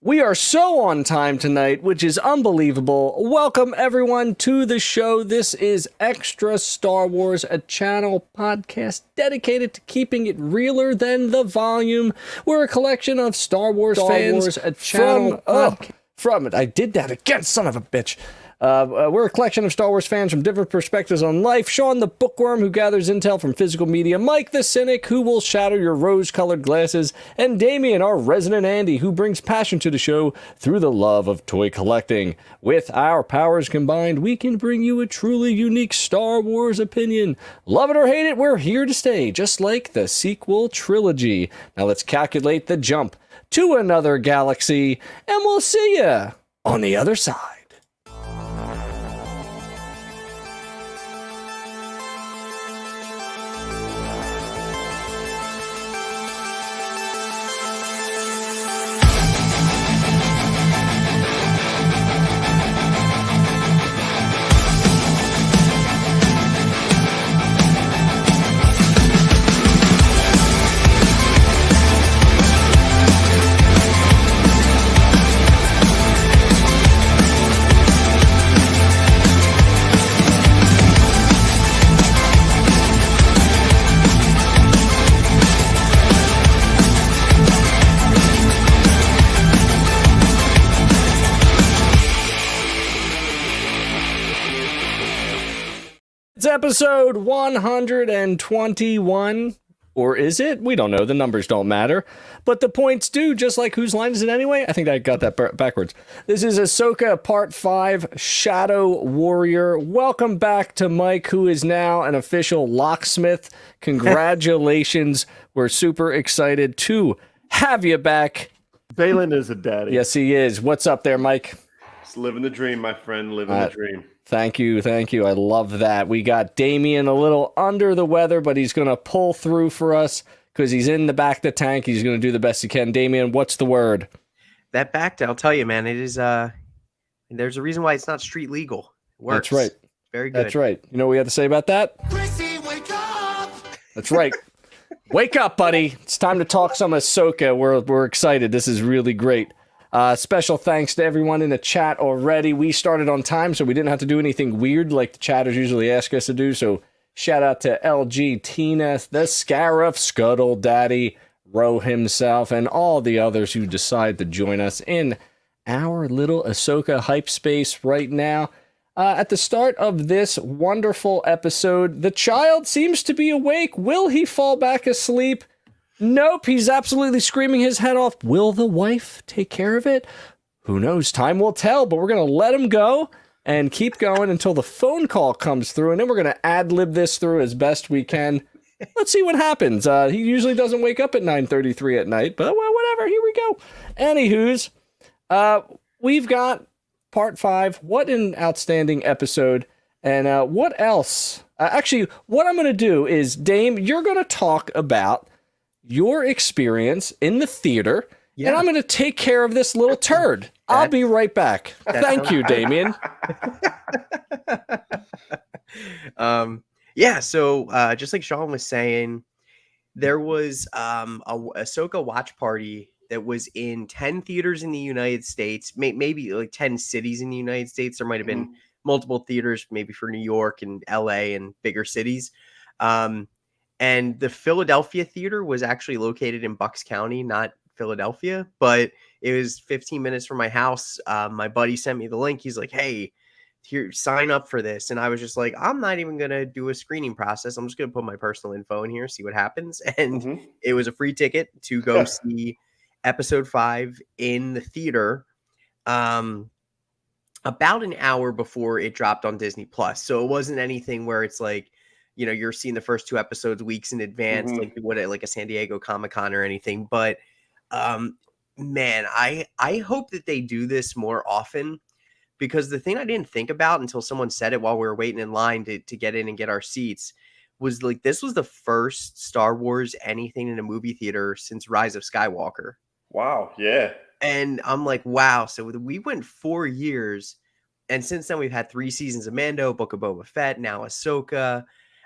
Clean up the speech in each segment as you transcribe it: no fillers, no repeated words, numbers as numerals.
We are so on time tonight, which is unbelievable. Welcome, everyone, to the show. This is Extra Star Wars, a channel podcast dedicated to keeping it realer than the volume. We're a collection of Star Wars fans a channel from I did that again, son of a bitch. We're a collection of Star Wars fans from different perspectives on life. Sean, the bookworm who gathers intel from physical media. Mike, the cynic who will shatter your rose-colored glasses. And Damien, our resident Andy, who brings passion to the show through the love of toy collecting. With our powers combined, we can bring you a truly unique Star Wars opinion. Love it or hate it, we're here to stay, just like the sequel trilogy. Now let's calculate the jump to another galaxy, and we'll see ya on the other side. It's episode 121, or is it? We don't know. The numbers don't matter, but the points do, just like whose line is it anyway? I think I got that backwards. This is Ahsoka Part 5, Shadow Warrior. Welcome back to Mike, who is now an official locksmith. Congratulations. We're super excited to have you back. Balin is a daddy. Yes, he is. What's up there, Mike? Just living the dream, my friend. Living the dream. Thank you. I love that. We got Damien a little under the weather, but he's going to pull through for us because he's in the back of the tank. He's going to do the best he can. Damien, what's the word? That back, I'll tell you, man, it is, there's a reason why it's not street legal. It works. That's right. Very good. That's right. You know what we have to say about that? Chrissy, wake up! That's right. Wake up, buddy. It's time to talk some Ahsoka. We're excited. This is really great. Special thanks to everyone in the chat already. We started on time, so we didn't have to do anything weird like the chatters usually ask us to do. So shout out to LG, Tina, the Scarif, Scuttle Daddy, Ro himself, and all the others who decide to join us in our little Ahsoka hype space right now. At the start of this wonderful episode, the child seems to be awake. Will he fall back asleep? Nope, he's absolutely screaming his head off. Will the wife take care of it? Who knows? Time will tell, but we're going to let him go and keep going until the phone call comes through, and then we're going to ad-lib this through as best we can. Let's see what happens. He usually doesn't wake up at 9:33 at night, but well, whatever, here we go. Anywho's, we've got Part 5. What an outstanding episode. And what else? Actually, what I'm going to do is, Dame, you're going to talk about your experience in the theater, and I'm going to take care of this little turd. I'll be right back. Thank you, Damien. So just like Sean was saying, there was a Ahsoka watch party that was in 10 theaters in the United States, maybe like 10 cities in the United States. There might have been multiple theaters, maybe for New York and LA and bigger cities. And the Philadelphia theater was actually located in Bucks County, not Philadelphia, but it was 15 minutes from my house. My buddy sent me the link. He's like, hey, here, sign up for this. And I was just like, I'm not even going to do a screening process. I'm just going to put my personal info in here, see what happens. And it was a free ticket to go see episode 5 in the theater about an hour before it dropped on Disney Plus. So it wasn't anything where it's like, you know, you're seeing the first 2 episodes weeks in advance, like a San Diego Comic-Con or anything. But man, I hope that they do this more often, because the thing I didn't think about until someone said it while we were waiting in line to get in and get our seats was like, this was the first Star Wars anything in a movie theater since Rise of Skywalker. Wow. Yeah. And I'm like, wow. So we went 4 years, and since then we've had 3 seasons of Mando, Book of Boba Fett, now Ahsoka,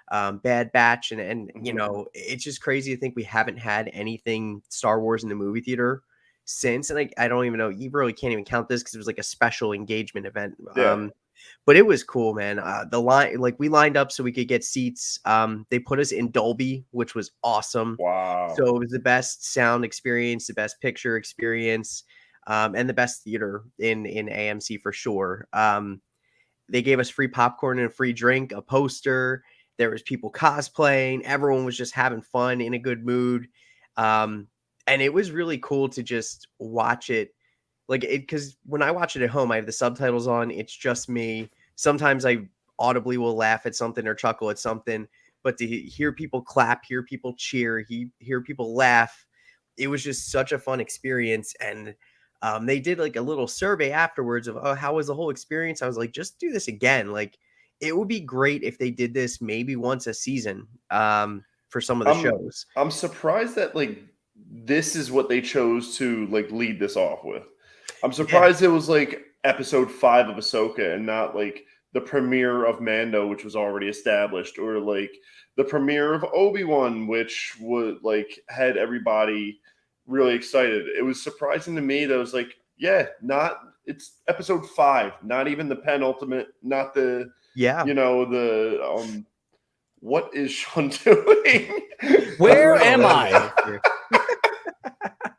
Bad Batch, and you know, it's just crazy to think we haven't had anything Star Wars in the movie theater since, and I don't even know, you really can't even count this because it was like a special engagement event. Yeah. But it was cool, man. The line, like we lined up so we could get seats. They put us in Dolby, which was awesome. Wow. So it was the best sound experience, the best picture experience, and the best theater in AMC for sure. They gave us free popcorn and a free drink, a poster. There was people cosplaying. Everyone was just having fun, in a good mood. And it was really cool to just watch it. Like it, because when I watch it at home, I have the subtitles on. It's just me. Sometimes I audibly will laugh at something or chuckle at something, but to hear people clap, hear people cheer, hear people laugh, it was just such a fun experience. And they did like a little survey afterwards of, oh, how was the whole experience? I was like, just do this again. Like it would be great if they did this maybe once a season for some of the shows. I'm surprised that like this is what they chose to like lead this off with. I'm surprised it was like episode 5 of Ahsoka and not like the premiere of Mando, which was already established, or like the premiere of Obi-Wan, which would like had everybody really excited. It was surprising to me that it was like, yeah, it's episode 5, not even the penultimate, not the the what is Sean doing? Where am I?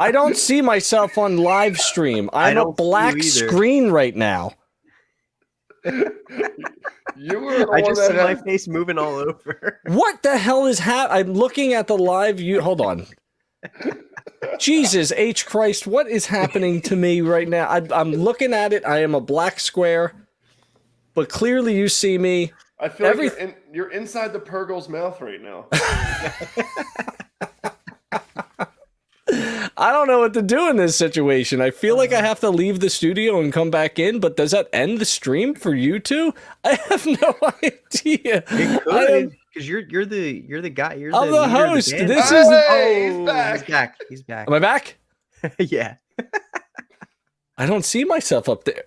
I don't see myself on live stream. I'm a black screen right now. You were. I just see my face moving all over. What the hell is I'm looking at the live view. Hold on. Jesus H. Christ, what is happening to me right now? I'm looking at it. I am a black square, but clearly you see me. I feel like you're inside the Purgle's mouth right now. I don't know what to do in this situation. I feel like I have to leave the studio and come back in, but does that end the stream for you two? I have no idea. It could, because you're the guy. I'm the host. This is he's back. He's back. Am I back? Yeah. I don't see myself up there.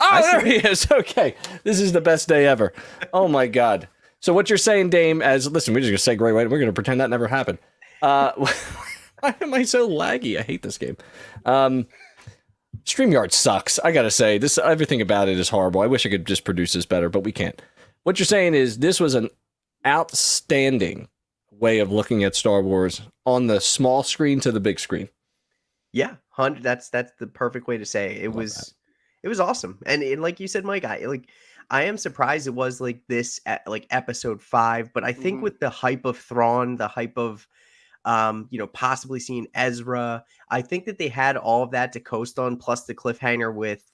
Oh, there he is. Okay. This is the best day ever. Oh my God. So what you're saying, Dame, listen, we're just gonna segue right. We're gonna pretend that never happened. Why am I so laggy? I hate this game. StreamYard sucks. I gotta say, everything about it is horrible. I wish I could just produce this better, but we can't. What you're saying is this was an outstanding way of looking at Star Wars on the small screen to the big screen. Yeah, that's the perfect way to say it. It was awesome. And like you said, Mike, I am surprised it was like this at like episode 5, but I think with the hype of Thrawn, the hype of possibly seeing Ezra, I think that they had all of that to coast on, plus the cliffhanger with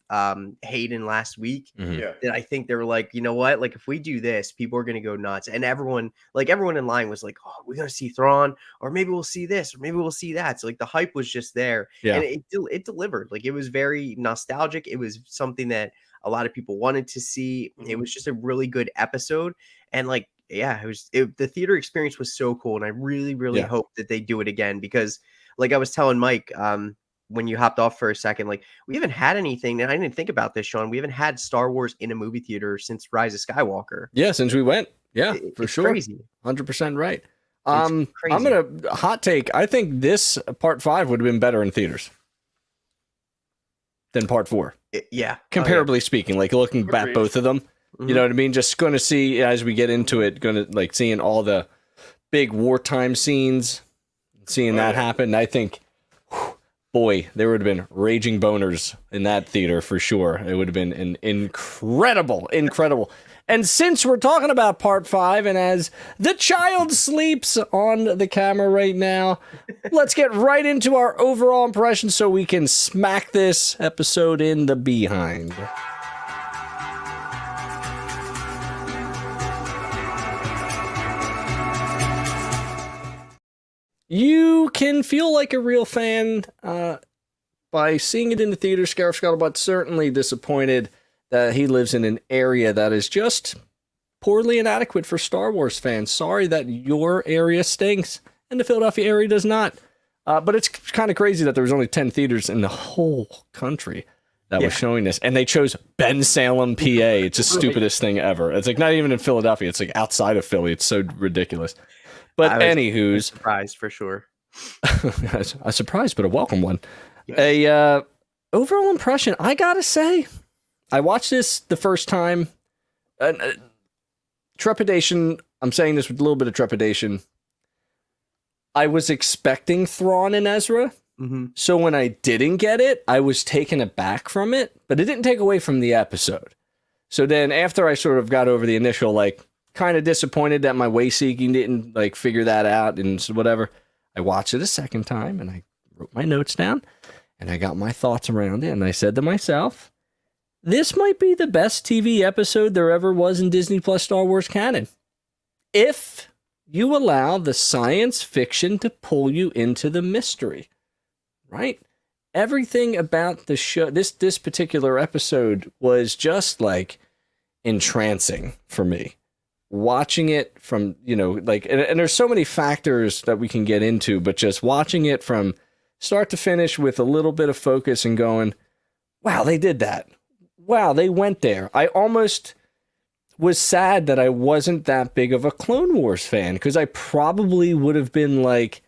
Hayden last week. Yeah. That I think they were like, you know what, like if we do this, people are gonna go nuts. And everyone in line was like, oh, we're gonna see Thrawn, or maybe we'll see this, or maybe we'll see that. So like the hype was just there. Yeah. And it delivered. Like it was very nostalgic. It was something that a lot of people wanted to see. It was just a really good episode. And like, yeah, the theater experience was so cool. And I really, really hope that they do it again, because like I was telling Mike, when you hopped off for a second, like we haven't had anything, and I didn't think about this, Sean. We haven't had Star Wars in a movie theater since Rise of Skywalker. Yeah, since we went. Yeah, for it's sure. Crazy. 100% right. It's crazy. I'm gonna hot take. I think this part 5 would have been better in theaters than part 4. Yeah, comparably speaking, like looking at both of them. You know what I mean? Just going to see as we get into it, going to like seeing all the big wartime scenes, seeing that happen. I think, boy, there would have been raging boners in that theater for sure. It would have been an incredible. And since we're talking about part 5, and as the child sleeps on the camera right now, let's get right into our overall impression so we can smack this episode in the behind. You can feel like a real fan by seeing it in the theater. Scarif Scuttlebutt certainly disappointed that he lives in an area that is just poorly inadequate for Star Wars fans. Sorry that your area stinks and the Philadelphia area does not. But it's kind of crazy that there was only 10 theaters in the whole country that was showing this. And they chose Bensalem, PA. It's the stupidest thing ever. It's like not even in Philadelphia. It's like outside of Philly. It's so ridiculous. But anywho's surprised for sure. A surprise, but a welcome one. A overall impression, I gotta say, I watched this the first time. Trepidation, I'm saying this with a little bit of trepidation. I was expecting Thrawn and Ezra, so when I didn't get it, I was taken aback from it, but it didn't take away from the episode. So then after I sort of got over the initial, like, kind of disappointed that my Wayseeking didn't, like, figure that out and whatever, I watched it a second time, and I wrote my notes down, and I got my thoughts around it, and I said to myself, this might be the best TV episode there ever was in Disney Plus Star Wars canon. If you allow the science fiction to pull you into the mystery, right? Everything about the show, this particular episode was just like entrancing for me. Watching it from, you know, like, and there's so many factors that we can get into, but just watching it from start to finish with a little bit of focus and going, wow, they did that. Wow, they went there. I almost was sad that I wasn't that big of a Clone Wars fan, because I probably would have been like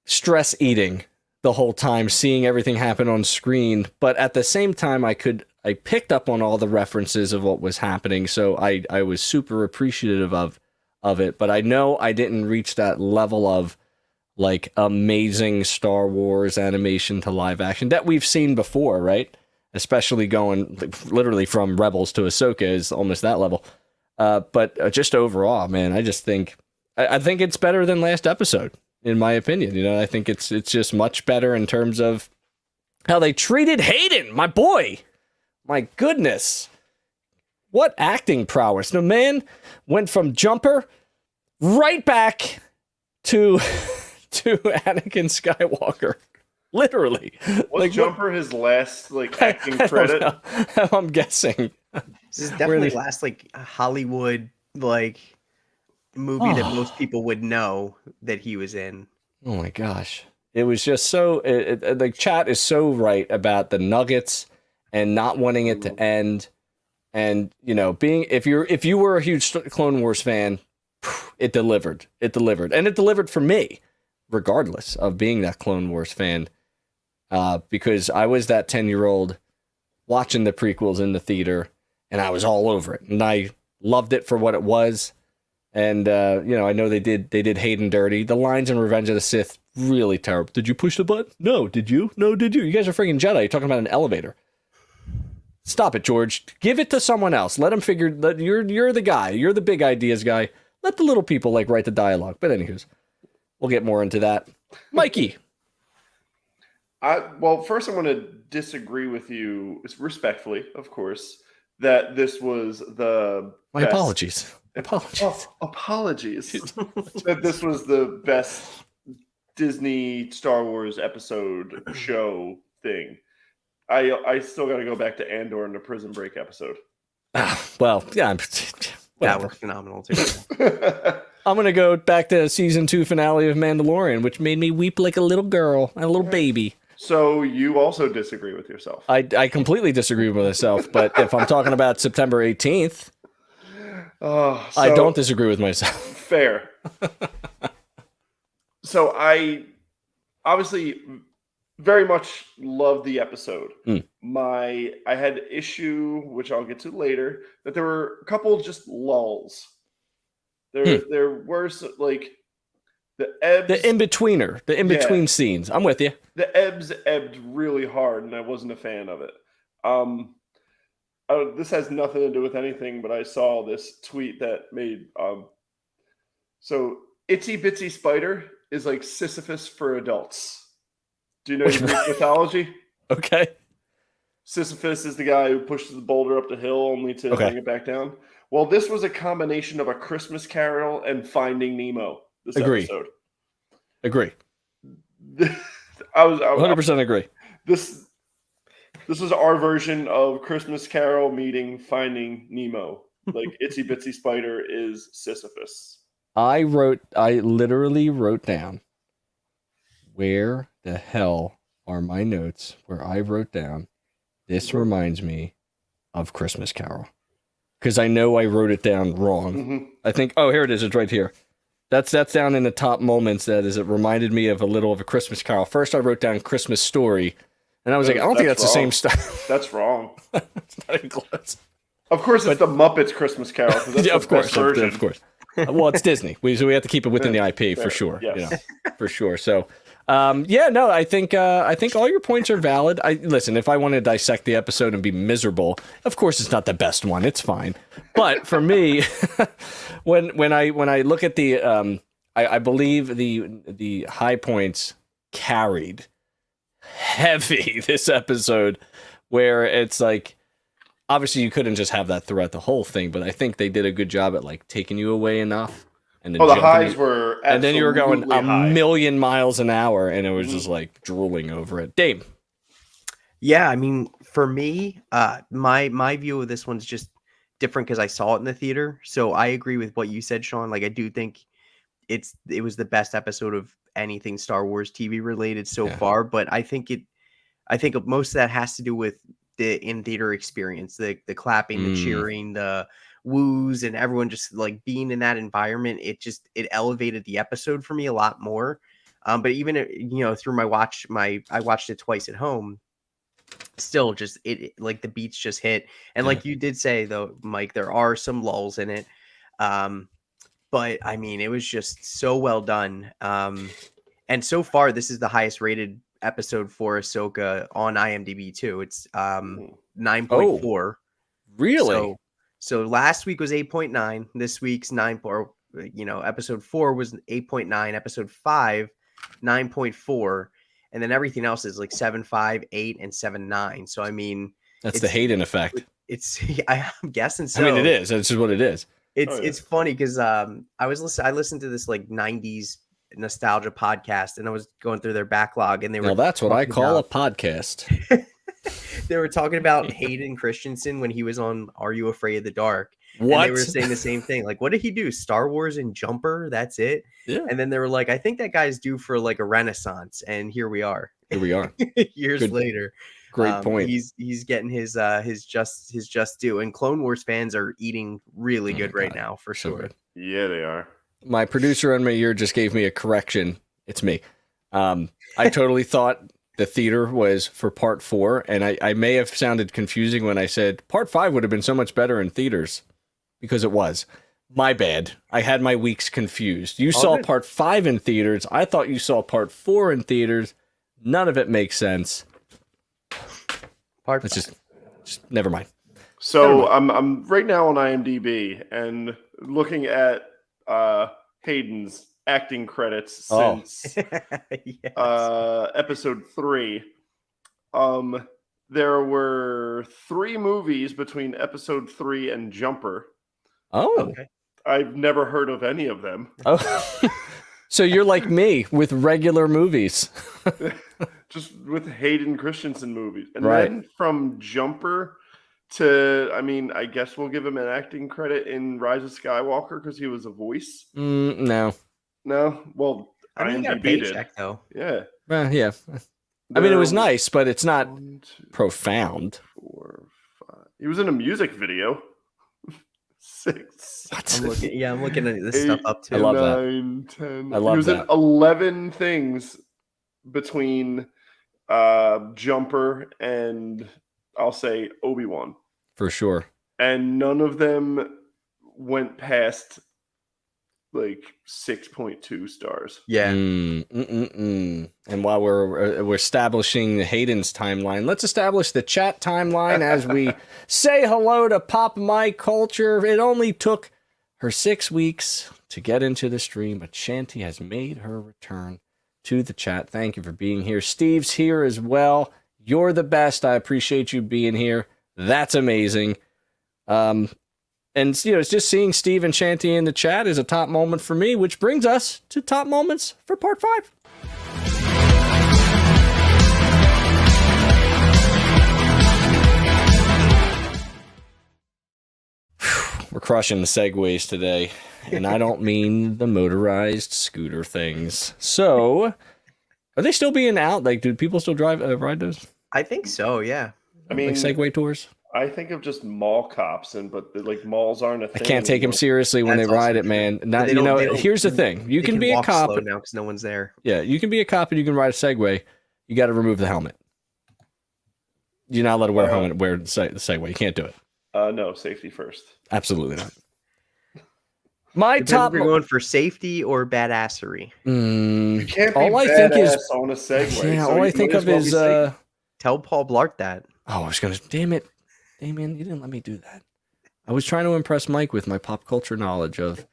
stress eating the whole time, seeing everything happen on screen. But at the same time, I picked up on all the references of what was happening, so I was super appreciative of it. But I know I didn't reach that level of like amazing Star Wars animation to live action that we've seen before, right? Especially going literally from Rebels to Ahsoka is almost that level. But just overall, man, I just think I think it's better than last episode, in my opinion. You know, I think it's just much better in terms of how they treated Hayden, my boy. My goodness, what acting prowess! The man went from Jumper right back to Anakin Skywalker. Literally. Was like, Jumper his last like acting credit? I'm guessing. This is definitely last like Hollywood like movie that most people would know that he was in. Oh my gosh. It was just so the chat is so right about the nuggets and not wanting it to end. And, you know, being if you were a huge Clone Wars fan, it delivered. It delivered. And it delivered for me, regardless of being that Clone Wars fan. Because I was that 10-year-old watching the prequels in the theater, and I was all over it, and I loved it for what it was. And you know, I know they did Hayden dirty. The lines in Revenge of the Sith really terrible. Did you push the button? No. Did you? No. Did you? You guys are freaking Jedi. You're talking about an elevator. Stop it, George. Give it to someone else. Let them figure that you're the guy. You're the big ideas guy. Let the little people like write the dialogue. But anywho's, we'll get more into that. Mikey. Well, first I want to disagree with you respectfully, of course, that this was the My best. apologies. Apologies. Oh, apologies. That this was the best Disney Star Wars episode show thing. I still got to go back to Andor and the Prison Break episode. Well, yeah. That was phenomenal too. I'm going to go back to season 2 finale of Mandalorian, which made me weep like a little girl, a little baby. So you also disagree with yourself. I completely disagree with myself, but if I'm talking about September 18th, I don't disagree with myself. Fair. So I obviously very much love the episode. I had issue, which I'll get to later, that there were a couple just lulls. There were like the ebbs, the in-betweener, the in-between scenes. I'm with you. The ebbed really hard, and I wasn't a fan of it. This has nothing to do with anything, but I saw this tweet that made so Itsy Bitsy Spider is like Sisyphus for adults. Do you know Greek mythology? Okay. Sisyphus is the guy who pushes the boulder up the hill only to bring it back down. Well, this was a combination of A Christmas Carol and Finding Nemo. This episode. Agree. I 100% agree. This was our version of Christmas Carol meeting Finding Nemo. Like Itsy Bitsy Spider is Sisyphus. I literally wrote down, where the hell are my notes where I wrote down, this reminds me of Christmas Carol. Because I know I wrote it down wrong. I think, here it is. It's right here. That's down in the top moments. That is, it reminded me of a little of a Christmas Carol. First, I wrote down Christmas Story, and I was like, I don't think that's the same stuff. That's wrong. It's not even close. Of course, it's the Muppets Christmas Carol. 'Cause that's Yeah, the of course, best version. of course. Well, it's Disney, so we have to keep it within the IP for sure. Yes. You know, for sure. So, no, I think all your points are valid. Listen, if I want to dissect the episode and be miserable, of course, it's not the best one. It's fine. But for me, when I look at the, I believe the high points carried heavy this episode, where it's like, obviously you couldn't just have that throughout the whole thing, but I think they did a good job at like taking you away enough. And then the highs were absolutely and then you were going a high. million miles an hour, and it was just like drooling over it. Dave. Yeah, I mean, for me, my view of this one's just different because I saw it in the theater. So I agree with what you said, Sean. Like, I do think it was the best episode of anything Star Wars TV related so far. But I think most of that has to do with the in theater experience, the clapping, the cheering, the woos, and everyone just like being in that environment. It elevated the episode for me a lot more. But even through I watched it twice at home. Still, just it like the beats just hit, and like you did say though, Mike, there are some lulls in it. But I mean, it was just so well done. And so far, this is the highest rated episode for Ahsoka on IMDb too. It's 9.4. Oh, really? So last week was 8.9. This week's 9.4. Episode 4 was 8.9. Episode 5, 9.4. And then everything else is like 7.5, 8, and 7.9. So I mean, that's the Hayden effect. I'm guessing so. I mean, it is. That's just what it is. It's funny because I listened to this like 90s nostalgia podcast, and I was going through their backlog, and they were Well, that's what I call a podcast. They were talking about Hayden Christensen when he was on Are You Afraid of the Dark? What? And they were saying the same thing. Like, what did he do? Star Wars and Jumper? That's it? Yeah. And then they were like, I think that guy's due for like a renaissance. And here we are. Here we are. Years later. Great point. He's getting his just due. And Clone Wars fans are eating really good right now, for So sure. good. Yeah, they are. My producer on my ear just gave me a correction. It's me. I totally thought the theater was for part 4, and I may have sounded confusing when I said part 5 would have been so much better in theaters, because it was. My bad. I had my weeks confused. You saw good. part 5 in theaters. I thought you saw part 4 in theaters. None of it makes sense. Part Let's just never mind. So I'm right now on IMDb and looking at Hayden's acting credits since Yes. episode 3. There were 3 movies between episode 3 and Jumper. Oh. Okay. I've never heard of any of them. Oh. So you're like me with regular movies. Just with Hayden Christensen movies. And Right. then from Jumper to, I mean, I guess we'll give him an acting credit in Rise of Skywalker because he was a voice. No. No? Well, I mean, you got a IMDb did. paycheck, though. Yeah. Yeah. I mean, it was There- nice, but it's not 1, 2, profound. 4, 5. He was in a music video. 6. I'm looking at this stuff up too. I love that. 9, 10. I love He was in that. 11 things between Jumper and I'll say Obi-Wan. For sure. And none of them went past like 6.2 stars. Yeah. And while we're establishing Hayden's timeline, let's establish the chat timeline as we say hello to Pop My Culture. It only took her 6 weeks to get into the stream, but Shanti has made her return to the chat. Thank you for being here. Steve's here as well. You're the best. I appreciate you being here. That's amazing. And, it's just seeing Steve and Shanti in the chat is a top moment for me, which brings us to top moments for part 5. We're crushing the segues today, and I don't mean the motorized scooter things. So, are they still being out? Like, do people still ride those? I think so, yeah. I mean, Like Segway tours? I think of just mall cops, but like malls aren't a I thing. can't take them seriously when they That's ride also it, man. true. Not, They you don't- know, they don't- here's the thing. You They can be a walk cop. slow now because no one's there. Yeah, you can be a cop and you can ride a Segway. You got to remove the helmet. You're not allowed to wear a helmet, wear the Segway. You can't do it. No, safety first. Absolutely not. My Depends top. if you're going for safety or badassery. You can't be all I think is on a Segway. yeah. so All you I think might as of well is be safe. Tell Paul Blart that. Oh, I was gonna. Damn it, Damien, you didn't let me do that. I was trying to impress Mike with my pop culture knowledge of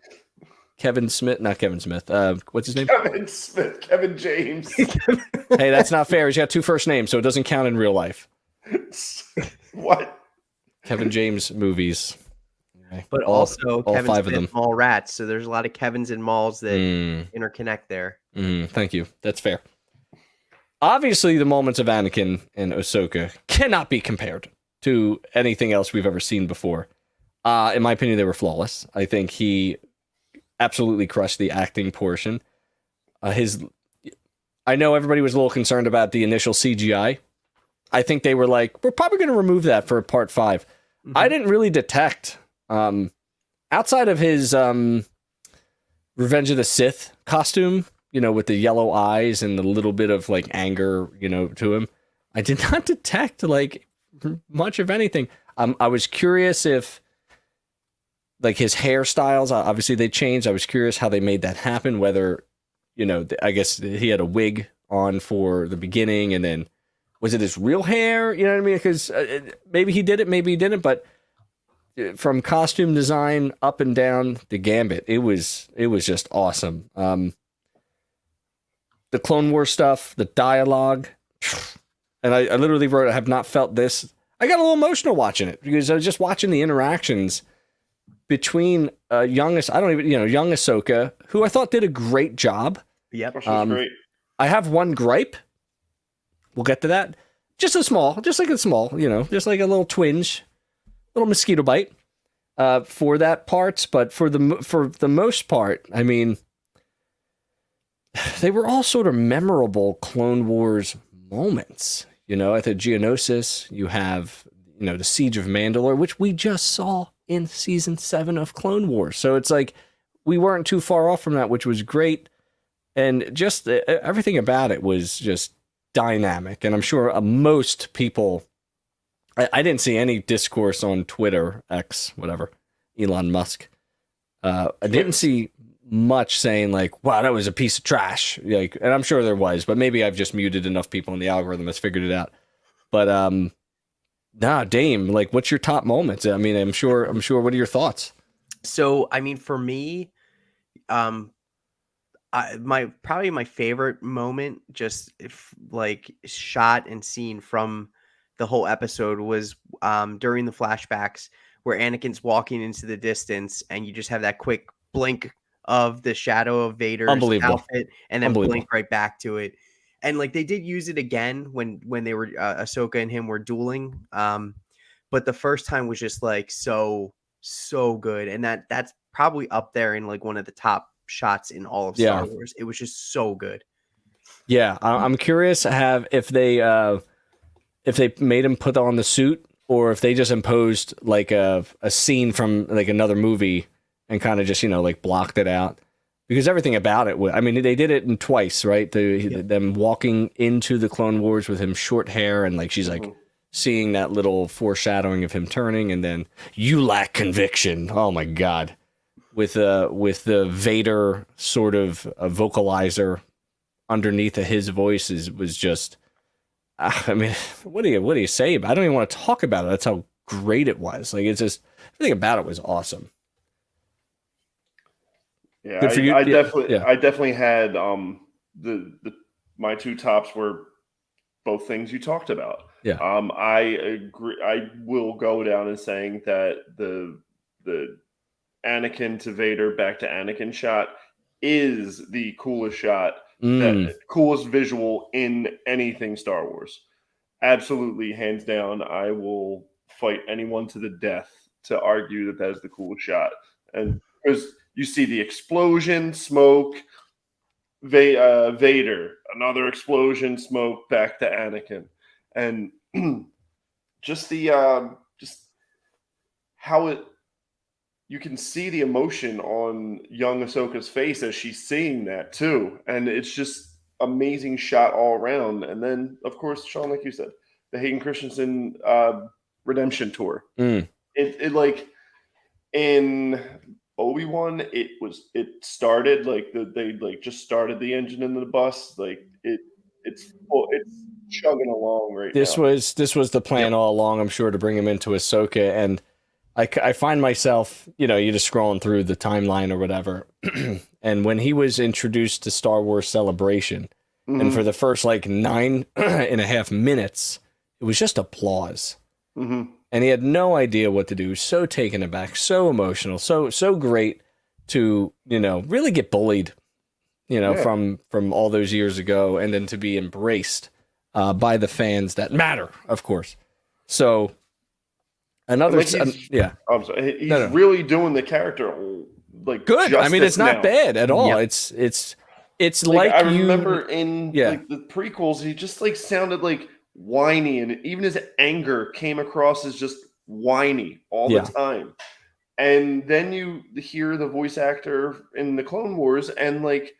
Kevin Smith. Not Kevin Smith. What's his name? Kevin Smith, Kevin James. Hey, that's not fair. He's got two first names, so it doesn't count in real life. What? Kevin James movies. Okay. But All- also all Kevin five Smith of them. Mall Rats. So there's a lot of Kevins in malls that Mm, interconnect there. thank you. That's fair. Obviously, the moments of Anakin and Ahsoka cannot be compared to anything else we've ever seen before. In my opinion, they were flawless. I think he absolutely crushed the acting portion. I know everybody was a little concerned about the initial CGI. I think they were like, we're probably going to remove that for part 5. I didn't really detect, outside of his Revenge of the Sith costume, you know, with the yellow eyes and the little bit of like anger, you know, to him. I did not detect like much of anything. I was curious if like his hairstyles, obviously they changed. I was curious how they made that happen, whether, you know, I guess he had a wig on for the beginning and then was it his real hair? You know what I mean? Because maybe he did it, maybe he didn't, but from costume design up and down the gambit, it was just awesome. The Clone Wars stuff, the dialogue, and I literally wrote, I have not felt this. I got a little emotional watching it because I was just watching the interactions between young Ahsoka, who I thought did a great job. Yep. Which was great. I have one gripe. We'll get to that. Just like a small, you know, just like a little twinge, little mosquito bite for that part. But for the most part, I mean, they were all sort of memorable Clone Wars moments. You know, at the Geonosis, you have, you know, the Siege of Mandalore, which we just saw in season 7 of Clone Wars. So it's like we weren't too far off from that, which was great. And just everything about it was just dynamic. And I'm sure most people, I didn't see any discourse on Twitter, X, whatever, Elon Musk. I didn't see much saying like, wow, that was a piece of trash. Like, and I'm sure there was, but maybe I've just muted enough people and the algorithm has figured it out. But nah, Dame, like, what's your top moments? I mean, I'm sure. What are your thoughts? So, I mean, for me, probably my favorite moment, just like shot and seen from the whole episode, was during the flashbacks where Anakin's walking into the distance, and you just have that quick blink of the shadow of Vader's outfit, and then blink right back to it. And like they did use it again when they were Ahsoka and him were dueling, but the first time was just like so good, and that's probably up there in like one of the top shots in all of Star Wars. It was just so good. Yeah, I'm curious if they made him put on the suit or if they just imposed like a scene from like another movie and kind of just, you know, like blocked it out, because everything about it, I mean, they did it in twice, right? Them walking into the Clone Wars with him short hair and like she's like seeing that little foreshadowing of him turning, and then you lack conviction. Oh my God. With the Vader sort of a vocalizer underneath of his voice was just, I mean, what do you say? I don't even want to talk about it. That's how great it was. Like, it's just, everything about it was awesome. Yeah, I definitely had my two tops were both things you talked about. Yeah. I agree. I will go down in saying that the Anakin to Vader back to Anakin shot is the coolest shot, that coolest visual in anything Star Wars. Absolutely, hands down. I will fight anyone to the death to argue that is the coolest shot. And because you see the explosion, smoke, Vader, another explosion, smoke, back to Anakin, and just the how you can see the emotion on young Ahsoka's face as she's saying that too, and it's just amazing shot all around. And then, of course, Sean, like you said, the Hayden Christensen redemption tour. It like in Obi-Wan, it started like they like just started the engine in the bus, like it's chugging along right This now. was the plan all along, I'm sure, to bring him into Ahsoka. And I find myself, you just scrolling through the timeline or whatever. And when he was introduced to Star Wars Celebration, and for the first like 9.5 minutes, it was just applause. And he had no idea what to do. So taken aback, so emotional, so great to, really get bullied, from all those years ago, and then to be embraced by the fans that matter, of course. So another, I'm sorry, he's really doing the character like good. I mean, it's not now. Bad at all. Yep. It's like I remember in Yeah. like the prequels, he just like sounded like whiny, and even his anger came across as just whiny all the time. And then you hear the voice actor in the Clone Wars, and like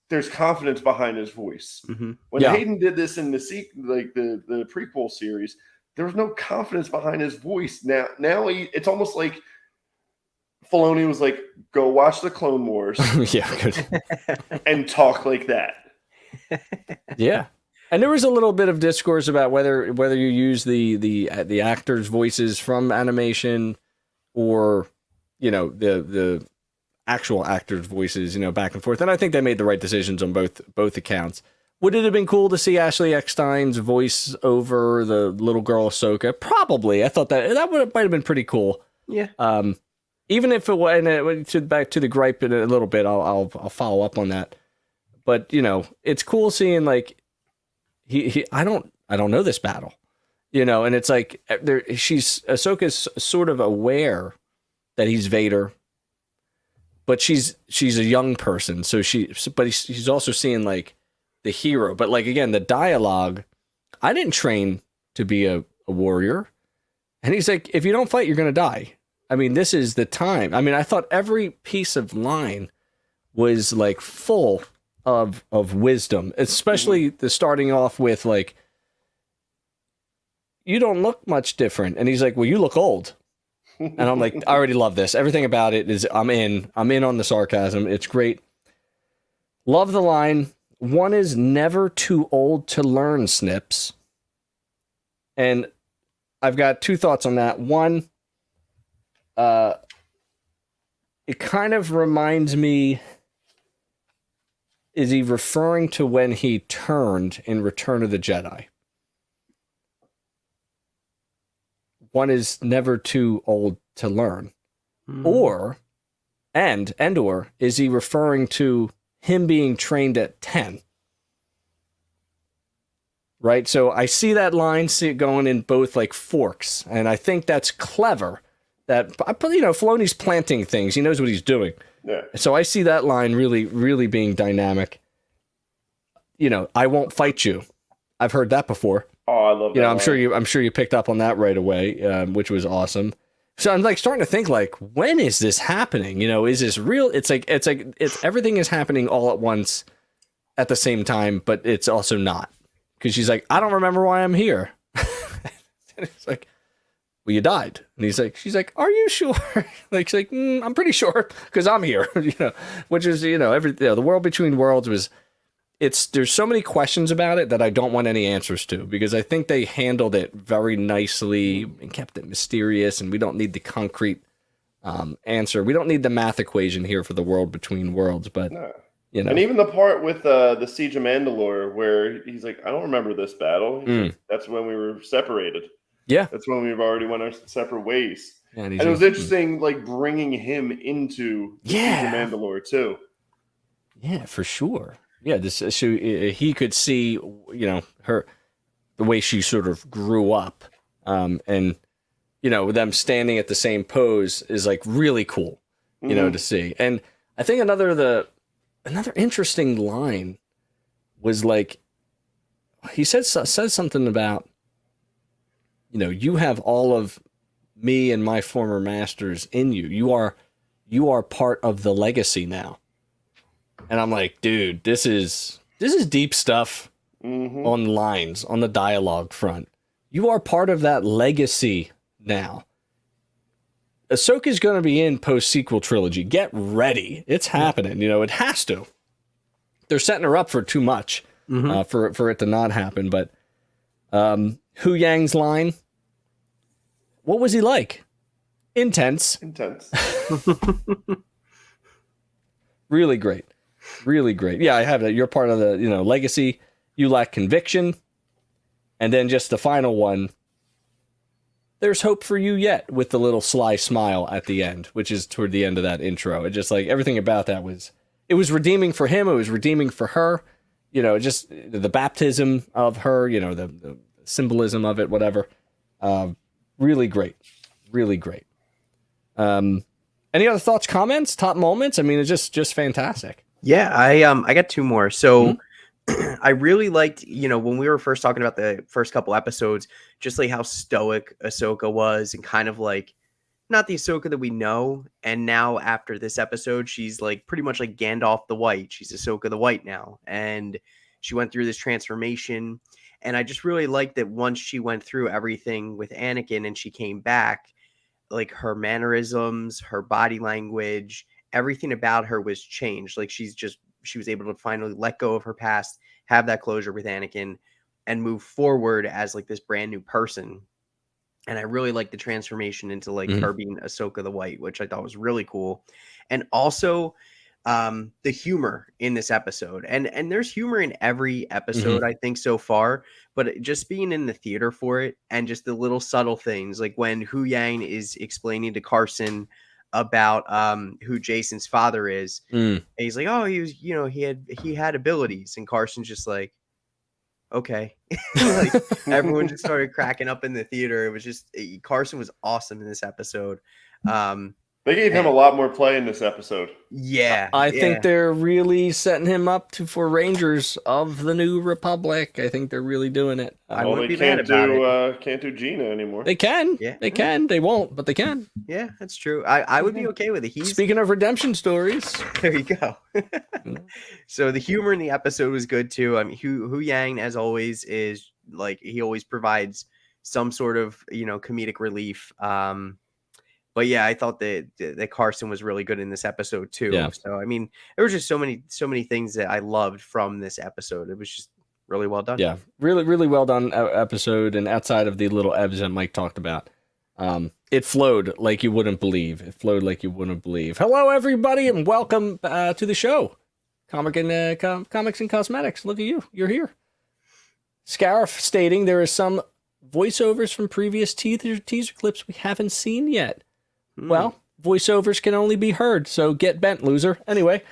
there's confidence behind his voice. When Hayden did this in the the prequel series, there was no confidence behind his voice. Now it's almost like Filoni was like, go watch the Clone Wars good. and talk like that. Yeah. And there was a little bit of discourse about whether you use the actors' voices from animation or, the actual actors' voices, back and forth. And I think they made the right decisions on both accounts. Would it have been cool to see Ashley Eckstein's voice over the little girl Ahsoka? Probably. I thought that might have been pretty cool. Yeah. Even if it was back to the gripe in a little bit, I'll follow up on that. But it's cool seeing like I don't know this battle, and it's like Ahsoka's sort of aware that he's Vader, but she's a young person, so she's also seeing like the hero. But like again, the dialogue, I didn't train to be a warrior, and he's like, if you don't fight, you're gonna die. I mean, this is the time. I mean, I thought every piece of line was like full of wisdom, especially the starting off with like, you don't look much different. And he's like, well, you look old. And I'm like, I already love this. Everything about it is, I'm in on the sarcasm. It's great. Love the line, one is never too old to learn, Snips. And I've got two thoughts on that. One, it kind of reminds me, is he referring to when he turned in Return of the Jedi? One is never too old to learn. Or is he referring to him being trained at 10? Right? So I see that line, see it going in both like forks, and I think that's clever. That Filoni's planting things. He knows what he's doing. Yeah. So I see that line really, really being dynamic. I won't fight you. I've heard that before. Oh, I love that. I'm sure you picked up on that right away, which was awesome. So I'm like starting to think like, when is this happening? Is this real? It's everything is happening all at once at the same time, but it's also not. Because she's like, I don't remember why I'm here. And it's like, well, you died. And she's like, are you sure? She's like, I'm pretty sure because I'm here, which is, the world between worlds was, there's so many questions about it that I don't want any answers to, because I think they handled it very nicely and kept it mysterious. And we don't need the concrete answer. We don't need the math equation here for the world between worlds, but no. And even the part with the Siege of Mandalore where he's like, I don't remember this battle. Like, that's when we were separated. Yeah. That's when we've already went our separate ways. Yeah, and it was interesting, like, bringing him into the Siege of Mandalore, too. Yeah, for sure. Yeah, he could see, her, the way she sort of grew up. And, them standing at the same pose is, like, really cool, to see. And I think another interesting line was, like, he says something about, you have all of me and my former masters in you. You are part of the legacy now. And I'm like, dude, this is deep stuff on lines, on the dialogue front. You are part of that legacy now. Ahsoka's going to be in post-sequel trilogy. Get ready. It's happening. You know, it has to. They're setting her up for too much for it to not happen. But Hu Yang's line, what was he like? Intense. Really great. Really great. Yeah, I have that. You're part of the, legacy. You lack conviction. And then just the final one. There's hope for you yet, with the little sly smile at the end, which is toward the end of that intro. It just like everything about that was redeeming for him. It was redeeming for her. Just the baptism of her, the symbolism of it, whatever. Really great. Really great. Any other thoughts, comments, top moments? I mean, it's just fantastic. Yeah, I got two more. So I really liked, when we were first talking about the first couple episodes, just like how stoic Ahsoka was and kind of like not the Ahsoka that we know. And now after this episode, she's like pretty much like Gandalf the White. She's Ahsoka the White now. And she went through this transformation. And I just really liked that once she went through everything with Anakin and she came back, like her mannerisms, her body language, everything about her was changed. Like she was able to finally let go of her past, have that closure with Anakin, and move forward as like this brand new person. And I really like the transformation into like her being Ahsoka the White, which I thought was really cool. And also the humor in this episode. And there's humor in every episode, I think, so far. But just being in the theater for it and just the little subtle things, like when Hu Yang is explaining to Carson about who Jason's father is. And he's like, oh, he was, he had abilities. And Carson's just like, okay. Like everyone just started cracking up in the theater. It was just, Carson was awesome in this episode. They gave him a lot more play in this episode. Yeah. I think they're really setting him up for Rangers of the New Republic. I think they're really doing it. I wouldn't be mad about it. Can't do Gina anymore. They can. Yeah. They can. They won't, but they can. Yeah, that's true. I would be okay with it. Speaking of redemption stories. There you go. So the humor in the episode was good too. I mean, Hu Yang, as always, is like he always provides some sort of comedic relief. But yeah, I thought that Carson was really good in this episode too. Yeah. So I mean, there was just so many things that I loved from this episode. It was just really well done. Yeah, really, really well done episode. And outside of the little ebbs that Mike talked about, it flowed like you wouldn't believe. Hello, everybody, and welcome to the show. Comics and Cosmetics. Look at you. You're here. Scarif stating there is some voiceovers from previous teaser clips we haven't seen yet. Well, voiceovers can only be heard, so get bent, loser. Anyway,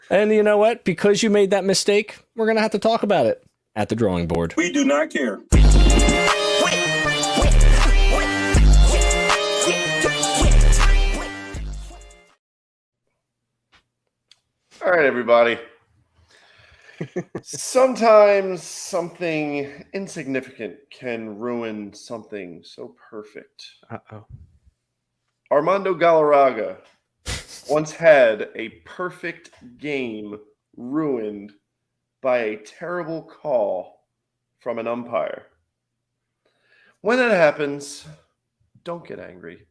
and you know what? Because you made that mistake, we're going to have to talk about it at the drawing board. We do not care. All right, everybody. Sometimes something insignificant can ruin something so perfect. Uh-oh. Armando Galarraga once had a perfect game ruined by a terrible call from an umpire. When that happens, don't get angry.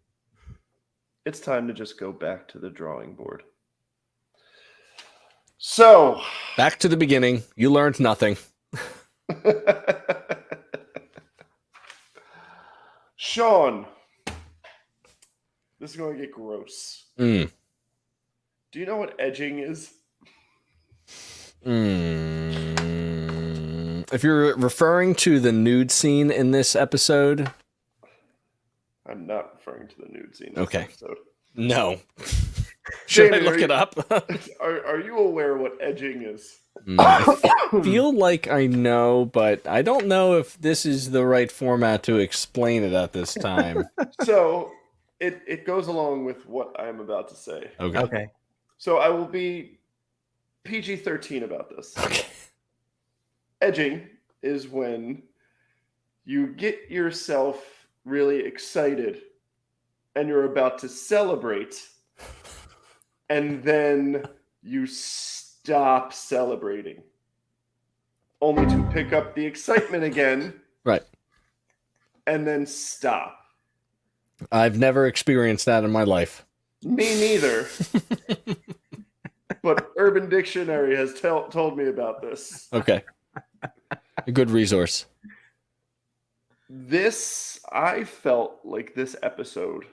It's time to just go back to the drawing board. So, back to the beginning. You learned nothing. Sean, this is going to get gross. Do you know what edging is? If you're referring to the nude scene in this episode, I'm not referring to the nude scene in okay. this episode. No. Should David, I look it up? Are you aware what edging is? I feel like I know, but I don't know if this is the right format to explain it at this time. So it goes along with what I'm about to say. Okay. So I will be PG-13 about this. Okay. Edging is when you get yourself really excited and you're about to celebrate, and then you stop celebrating, only to pick up the excitement again. Right. And then stop. I've never experienced that in my life. Me neither. But Urban Dictionary has told me about this. Okay. A good resource. I felt like this episode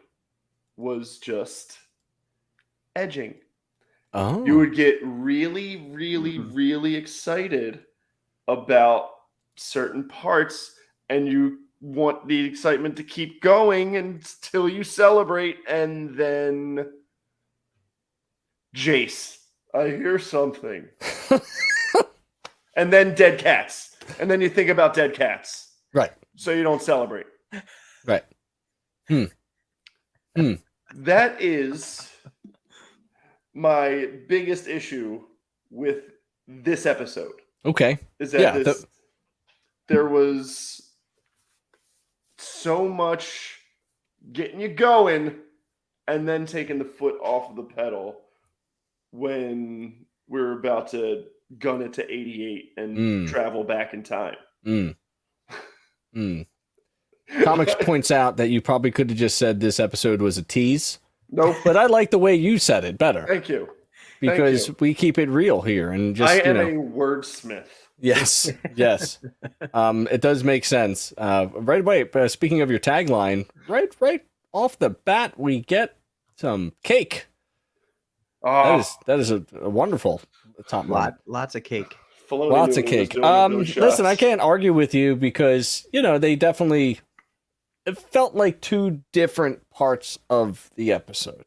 was just edging. Oh. You would get really, really, really excited about certain parts, and you want the excitement to keep going until you celebrate, and then Jace, I hear something. And then dead cats. And then you think about dead cats. Right. So you don't celebrate. Right. That is my biggest issue with this episode. Okay. Is that there was so much getting you going and then taking the foot off of the pedal when we're about to gun it to 88 and travel back in time. Comics points out that you probably could have just said this episode was a tease. Nope. But I like the way you said it better. Thank you. Because we keep it real here and just I am a wordsmith. Yes, yes. It does make sense. Right away, speaking of your tagline, right off the bat, we get some cake. That is a wonderful top line. Lots of cake. Lots of cake. Listen, I can't argue with you because, they definitely, it felt like two different parts of the episode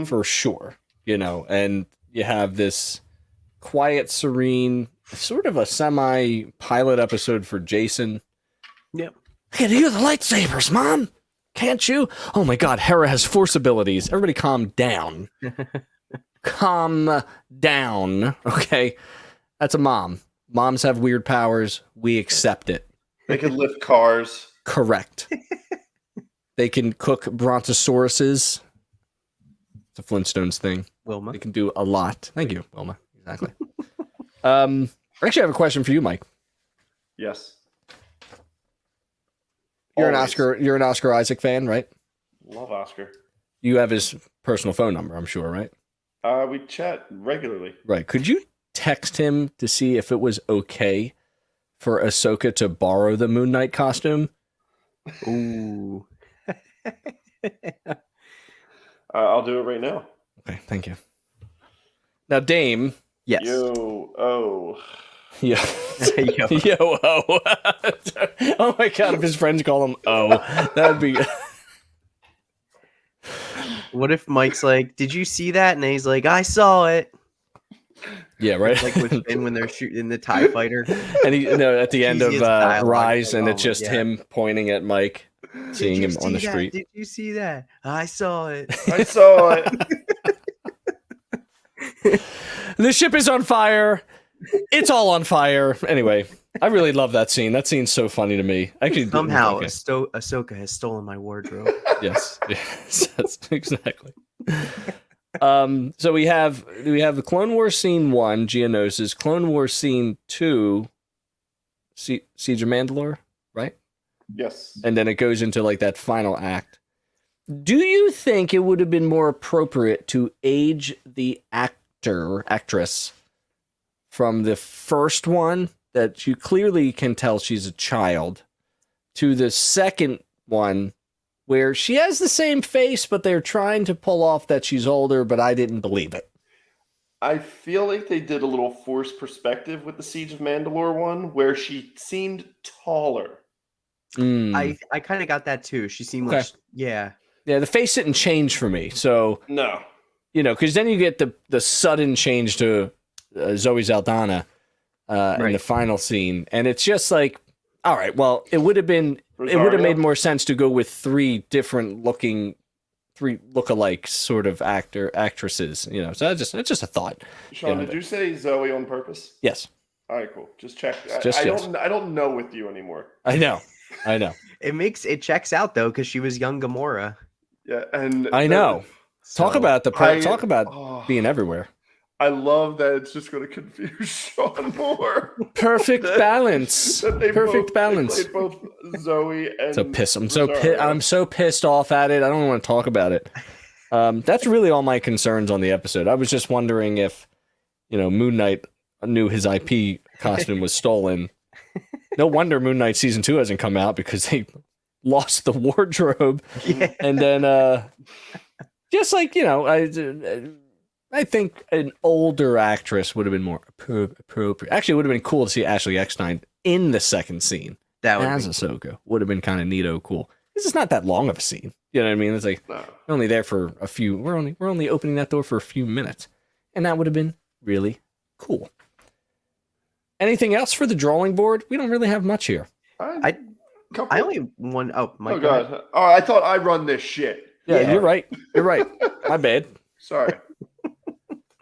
for sure, and you have this quiet, serene, sort of a semi-pilot episode for Jason. Yep. I can hear the lightsabers, Mom. Can't you? Oh my God, Hera has force abilities. Everybody calm down. Calm down. Okay. That's a mom. Moms have weird powers. We accept it. They can lift cars. Correct. They can cook brontosauruses. It's a Flintstones thing. Wilma. They can do a lot. Thank you, Wilma. Exactly. Actually, I have a question for you, Mike. Yes. You're Always. an Oscar Isaac fan, right? Love Oscar. You have his personal phone number, I'm sure, right? We chat regularly. Right. Could you text him to see if it was okay for Ahsoka to borrow the Moon Knight costume? Ooh. I'll do it right now. Okay, thank you. Now, Dame. Yes. Yo. Yeah. Yo, oh. Oh my God, if his friends call him oh, that would be... What if Mike's like, did you see that? And he's like, I saw it. Yeah, right. Like with Finn when they're shooting the TIE fighter. And at the end of Easiest dialogue, Rise, and like, it's just him pointing at Mike, seeing him on the street. Did you see that? I saw it. I saw it. The ship is on fire. It's all on fire. Anyway, I really love that scene. That scene's so funny to me. Actually, somehow okay. Ahsoka has stolen my wardrobe. Yes, that's exactly. So we have the Clone Wars scene 1, Geonosis, Clone Wars scene 2, Siege of Mandalore, right? Yes. And then it goes into like that final act. Do you think it would have been more appropriate to age the actress from the first one that you clearly can tell she's a child to the second one where she has the same face, but they're trying to pull off that she's older, but I didn't believe it? I feel like they did a little forced perspective with the Siege of Mandalore one where she seemed taller. I kind of got that too. She seemed like, yeah. Yeah, the face didn't change for me. So, No. because then you get the sudden change to Zoe Saldana in the final scene. And it's just like, all right, well, it would have made more sense to go with three lookalike sort of actresses, so it's just a thought. Sean, did you say Zoe on purpose? Yes. All right, cool. Just check. Just I don't know with you anymore. I know. I know. It checks out though because she was young Gamora. Yeah, and I know. Talk So- about talk about oh, being everywhere. I love that it's just going to confuse Sean more. Perfect That- balance. that they Perfect balance. They played both Zoe and So pissed. Rosario. I'm so pissed off at it. I don't want to talk about it. That's really all my concerns on the episode. I was just wondering if, Moon Knight knew his IP costume was stolen. No wonder Moon Knight season 2 hasn't come out because they lost the wardrobe. Yeah. And then, just like, I think an older actress would have been more appropriate. Actually, it would have been cool to see Ashley Eckstein in the second scene That would as be Ahsoka. Would have been kind of neato cool. This is not that long of a scene. You know what I mean? It's like No. we're only there for a few. We're only opening that door for a few minutes, and that would have been really cool. Anything else for the drawing board? We don't really have much here. I only one. Oh, my Oh God! Oh, I thought I run this shit. Yeah, Yeah. you're right. You're right. My bad. Sorry.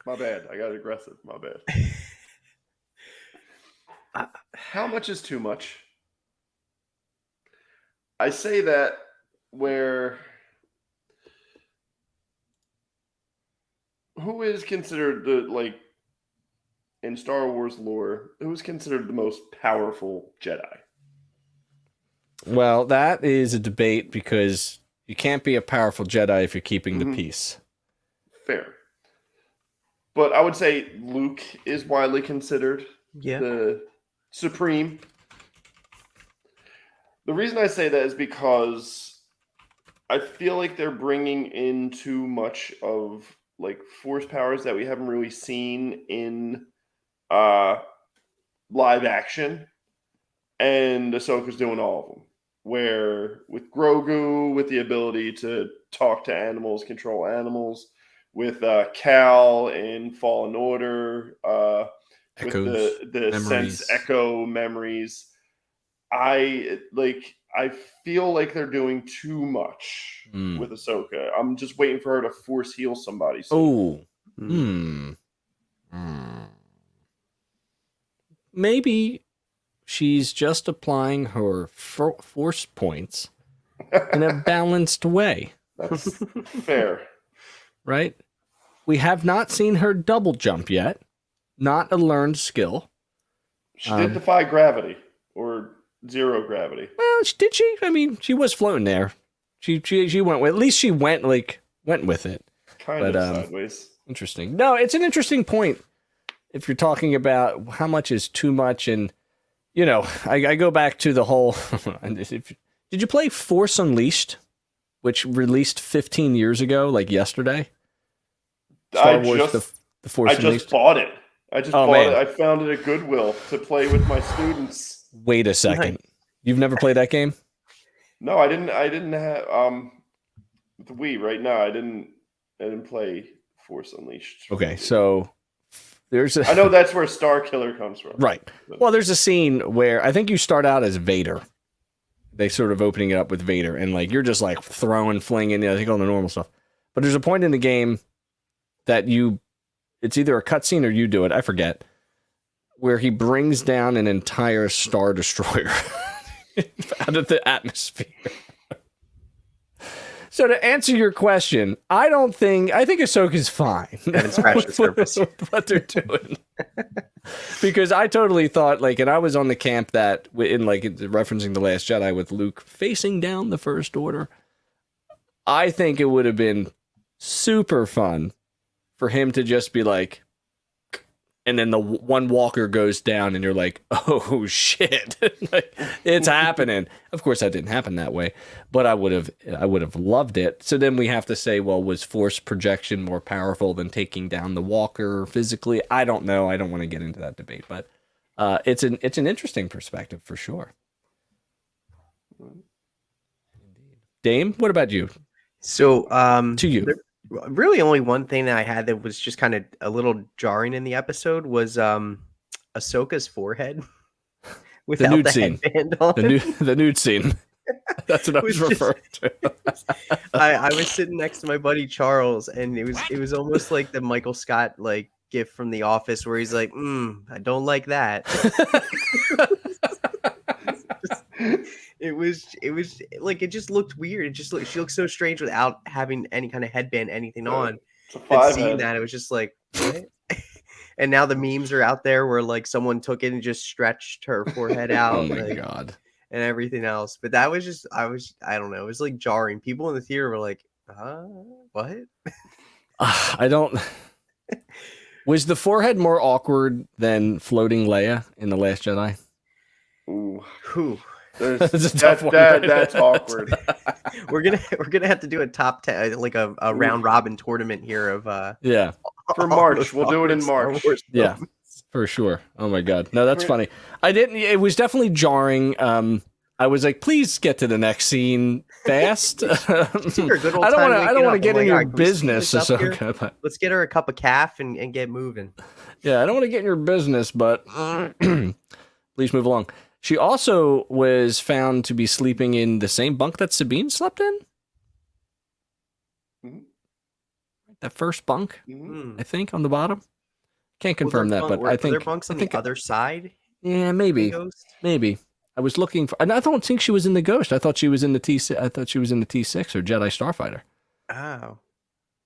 My bad. I got aggressive. My bad. How much is too much? I say that where who is considered in Star Wars lore, who is considered the most powerful Jedi? Well, that is a debate because you can't be a powerful Jedi if you're keeping the Mhm. peace. Fair. But I would say Luke is widely considered Yeah. the supreme. The reason I say that is because I feel like they're bringing in too much of force powers that we haven't really seen in live action, and Ahsoka's doing all of them. Where with Grogu, with the ability to talk to animals, control animals, with Cal in Fallen Order, with Echoes, the memories. sense echo memories. I feel like they're doing too much Mm. with Ahsoka. I'm just waiting for her to force heal somebody. soon. Oh, maybe she's just applying her force points in a balanced way, That's fair. right? We have not seen her double jump yet. Not a learned skill. She did defy gravity or zero gravity. Well, did she? I mean, she was floating there. She went with. At least she went with it. Kind of sideways. Interesting. No, it's an interesting point. If you're talking about how much is too much, and I go back to the whole. Did you play Force Unleashed, which released 15 years ago, like yesterday? Star Wars: The Force I Unleashed. just bought it. Oh, man. I found it at Goodwill to play with my students. Wait a second. You've never played that game? No, I didn't have the Wii right now. I didn't play Force Unleashed. Okay, so there's a. I know that's where Star Killer comes from. Right. Well, there's a scene where I think you start out as Vader. They sort of opening it up with Vader, and you're just throwing, flinging, I think all the normal stuff. But there's a point in the game that it's either a cutscene or you do it, I forget, where he brings down an entire Star Destroyer out of the atmosphere. So to answer your question, I think Ahsoka's fine. Haven't scratched the surface. with what they're doing. Because I totally thought, and I was on the camp that, in referencing The Last Jedi with Luke facing down the First Order, I think it would have been super fun for him to just be and then the one walker goes down and you're like, oh shit, it's happening. Of course that didn't happen that way, but I would have loved it. So then we have to say, well, was force projection more powerful than taking down the walker physically? I don't know. I don't want to get into that debate, but it's an interesting perspective for sure. Dame, what about you? So, To you. really only one thing that I had that was just kind of a little jarring in the episode was Ahsoka's forehead without nude the scene. headband on. The nude scene. That's what I was Was just- referring to. I was sitting next to my buddy Charles, and it was almost like the Michael Scott gif from The Office where he's like, "I don't like that." It was like it just looked weird. It just looked she looked so strange without having any kind of headband, anything on. It's a And five seeing head. that, it was just like, what? And now the memes are out there where like someone took it and just stretched her forehead Oh out, my like, god. and everything else. But that was just, I don't know. It was like jarring. People in the theater were like, what? I don't. Was the forehead more awkward than floating Leia in The Last Jedi? Ooh. Whew. That's a tough one, right? That's awkward. We're gonna have to do a top 10, like a round robin tournament here of Yeah, For all March. those We'll do it in awkward Star March. Wars yeah, films. for sure. Oh my god, no, that's funny. I didn't. It was definitely jarring. I was like, please get to the next scene fast. I don't want to get in your business, Ahsoka. But Let's get her a cup of calf and get moving. yeah, I don't want to get in your business, but please move along. She also was found to be sleeping in the same bunk that Sabine slept in. Mhm. That first bunk, Mhm. I think, on the bottom. Can't confirm that, but I think there bunks on the other side. Yeah, of the maybe. Ghost? Maybe. I was looking for. And I don't think she was in the Ghost. I thought she was in the T6. I thought she was in the T6 or Jedi Starfighter. Oh,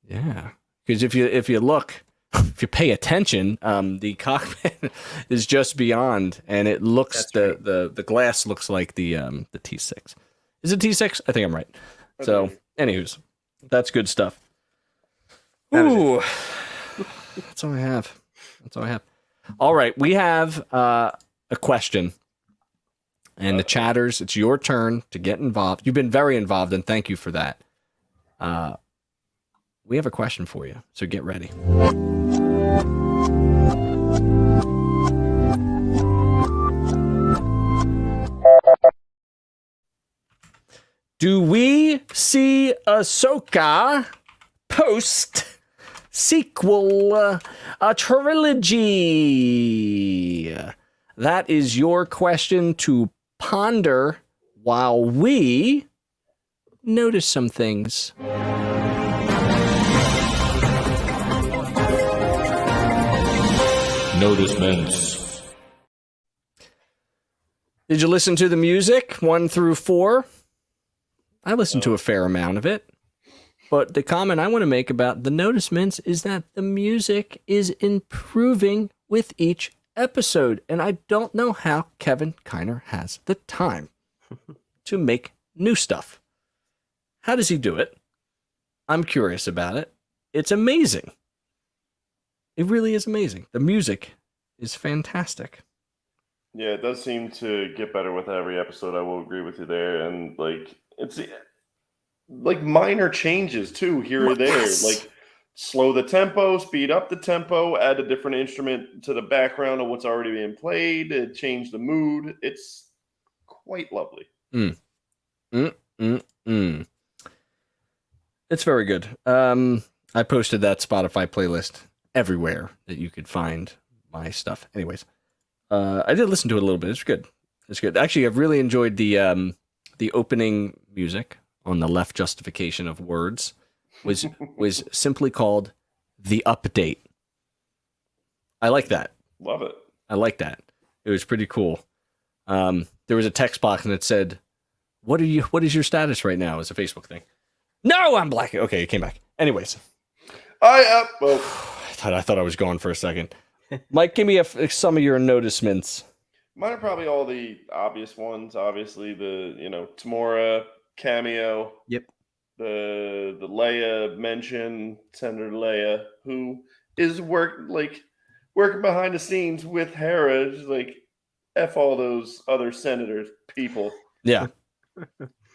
Yeah, because if you look, if you pay attention, the cockpit is just beyond, and it looks the glass looks like the T6. Is it T6? I think I'm right. So, anywho's, that's good stuff. Ooh, that's all I have. That's all I have. All right, we have a question. And the chatters, it's your turn to get involved. You've been very involved, and thank you for that. We have a question for you, so get ready. Do we see Ahsoka post sequel a trilogy? That is your question to ponder while we notice some things. Noticements. Did you listen to the music 1 through 4? I listened to a fair amount of it. But the comment I want to make about the noticements is that the music is improving with each episode. And I don't know how Kevin Kiner has the time to make new stuff. How does he do it? I'm curious about it. It's amazing. It really is amazing. The music is fantastic. Yeah, it does seem to get better with every episode. I will agree with you there. And like it's like minor changes too here or there. Yes. Like slow the tempo, speed up the tempo, add a different instrument to the background of what's already being played, change the mood. It's quite lovely. It's very good. I posted that Spotify playlist everywhere that you could find my stuff. Anyways, I did listen to it a little bit. It's good. It's good. Actually, I've really enjoyed the opening music on the left justification of words was simply called The Update. I like that. Love it. I like that. It was pretty cool. There was a text box and it said, what is your status right now? It's a Facebook thing. No, I'm black. Okay, it came back. Anyways. I thought I was gone for a second. Mike, give me some of your noticements. Mine are probably all the obvious ones. Obviously, the Tamora cameo. Yep. The Leia mention, Senator Leia, who is working behind the scenes with Hera. Just like F all those other senators, people. Yeah.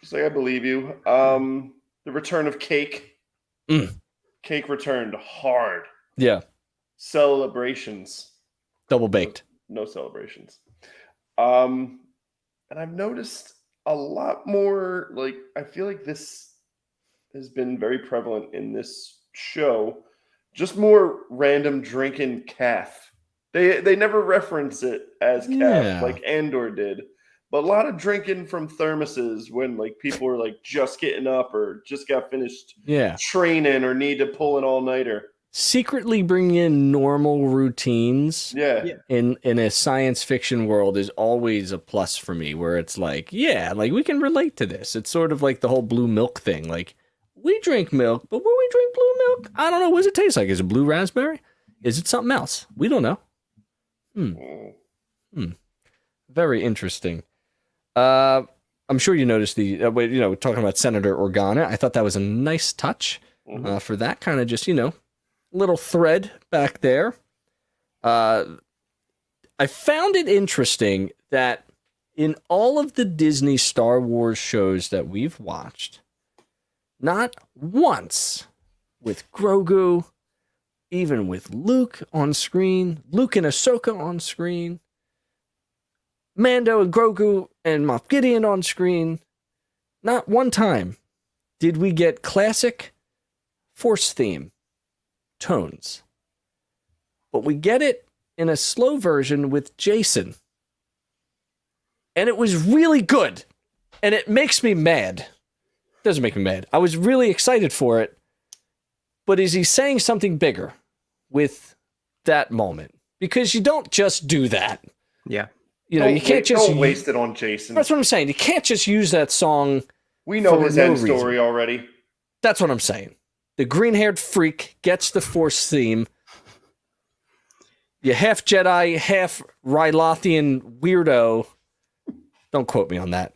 She's like, I believe you. The return of Cake. Cake returned hard. Yeah. Celebrations. Double baked. No celebrations. And I've noticed a lot more, like, I feel like this has been very prevalent in this show. Just more random drinking calf. They never reference it as calf like Andor did. But a lot of drinking from thermoses when like people are like just getting up or just got finished training or need to pull an all-nighter. secretly bringing in normal routines Yeah. in a science fiction world is always a plus for me, where it's like, yeah, like we can relate to this. It's sort of like the whole blue milk thing. Like, we drink milk, but when we drink blue milk, I don't know, what does it taste like? Is it blue raspberry? Is it something else? We don't know. Very interesting. I'm sure you noticed the, talking about Senator Organa. I thought that was a nice touch for that kind of just, little thread back there. I found it interesting that in all of the Disney Star Wars shows that we've watched, not once with Grogu, even with Luke on screen, Luke and Ahsoka on screen, Mando and Grogu and Moff Gideon on screen, not one time did we get classic Force theme tones. But we get it in a slow version with Jason. And it was really good. And it makes me mad. It doesn't make me mad. I was really excited for it. But is he saying something bigger with that moment? Because you don't just do that. Yeah. You can't just don't waste it on Jason. That's what I'm saying. You can't just use that song. We know his end reason. story already. That's what I'm saying. The green-haired freak gets the Force theme. You half Jedi, half Rylothian weirdo. Don't quote me on that.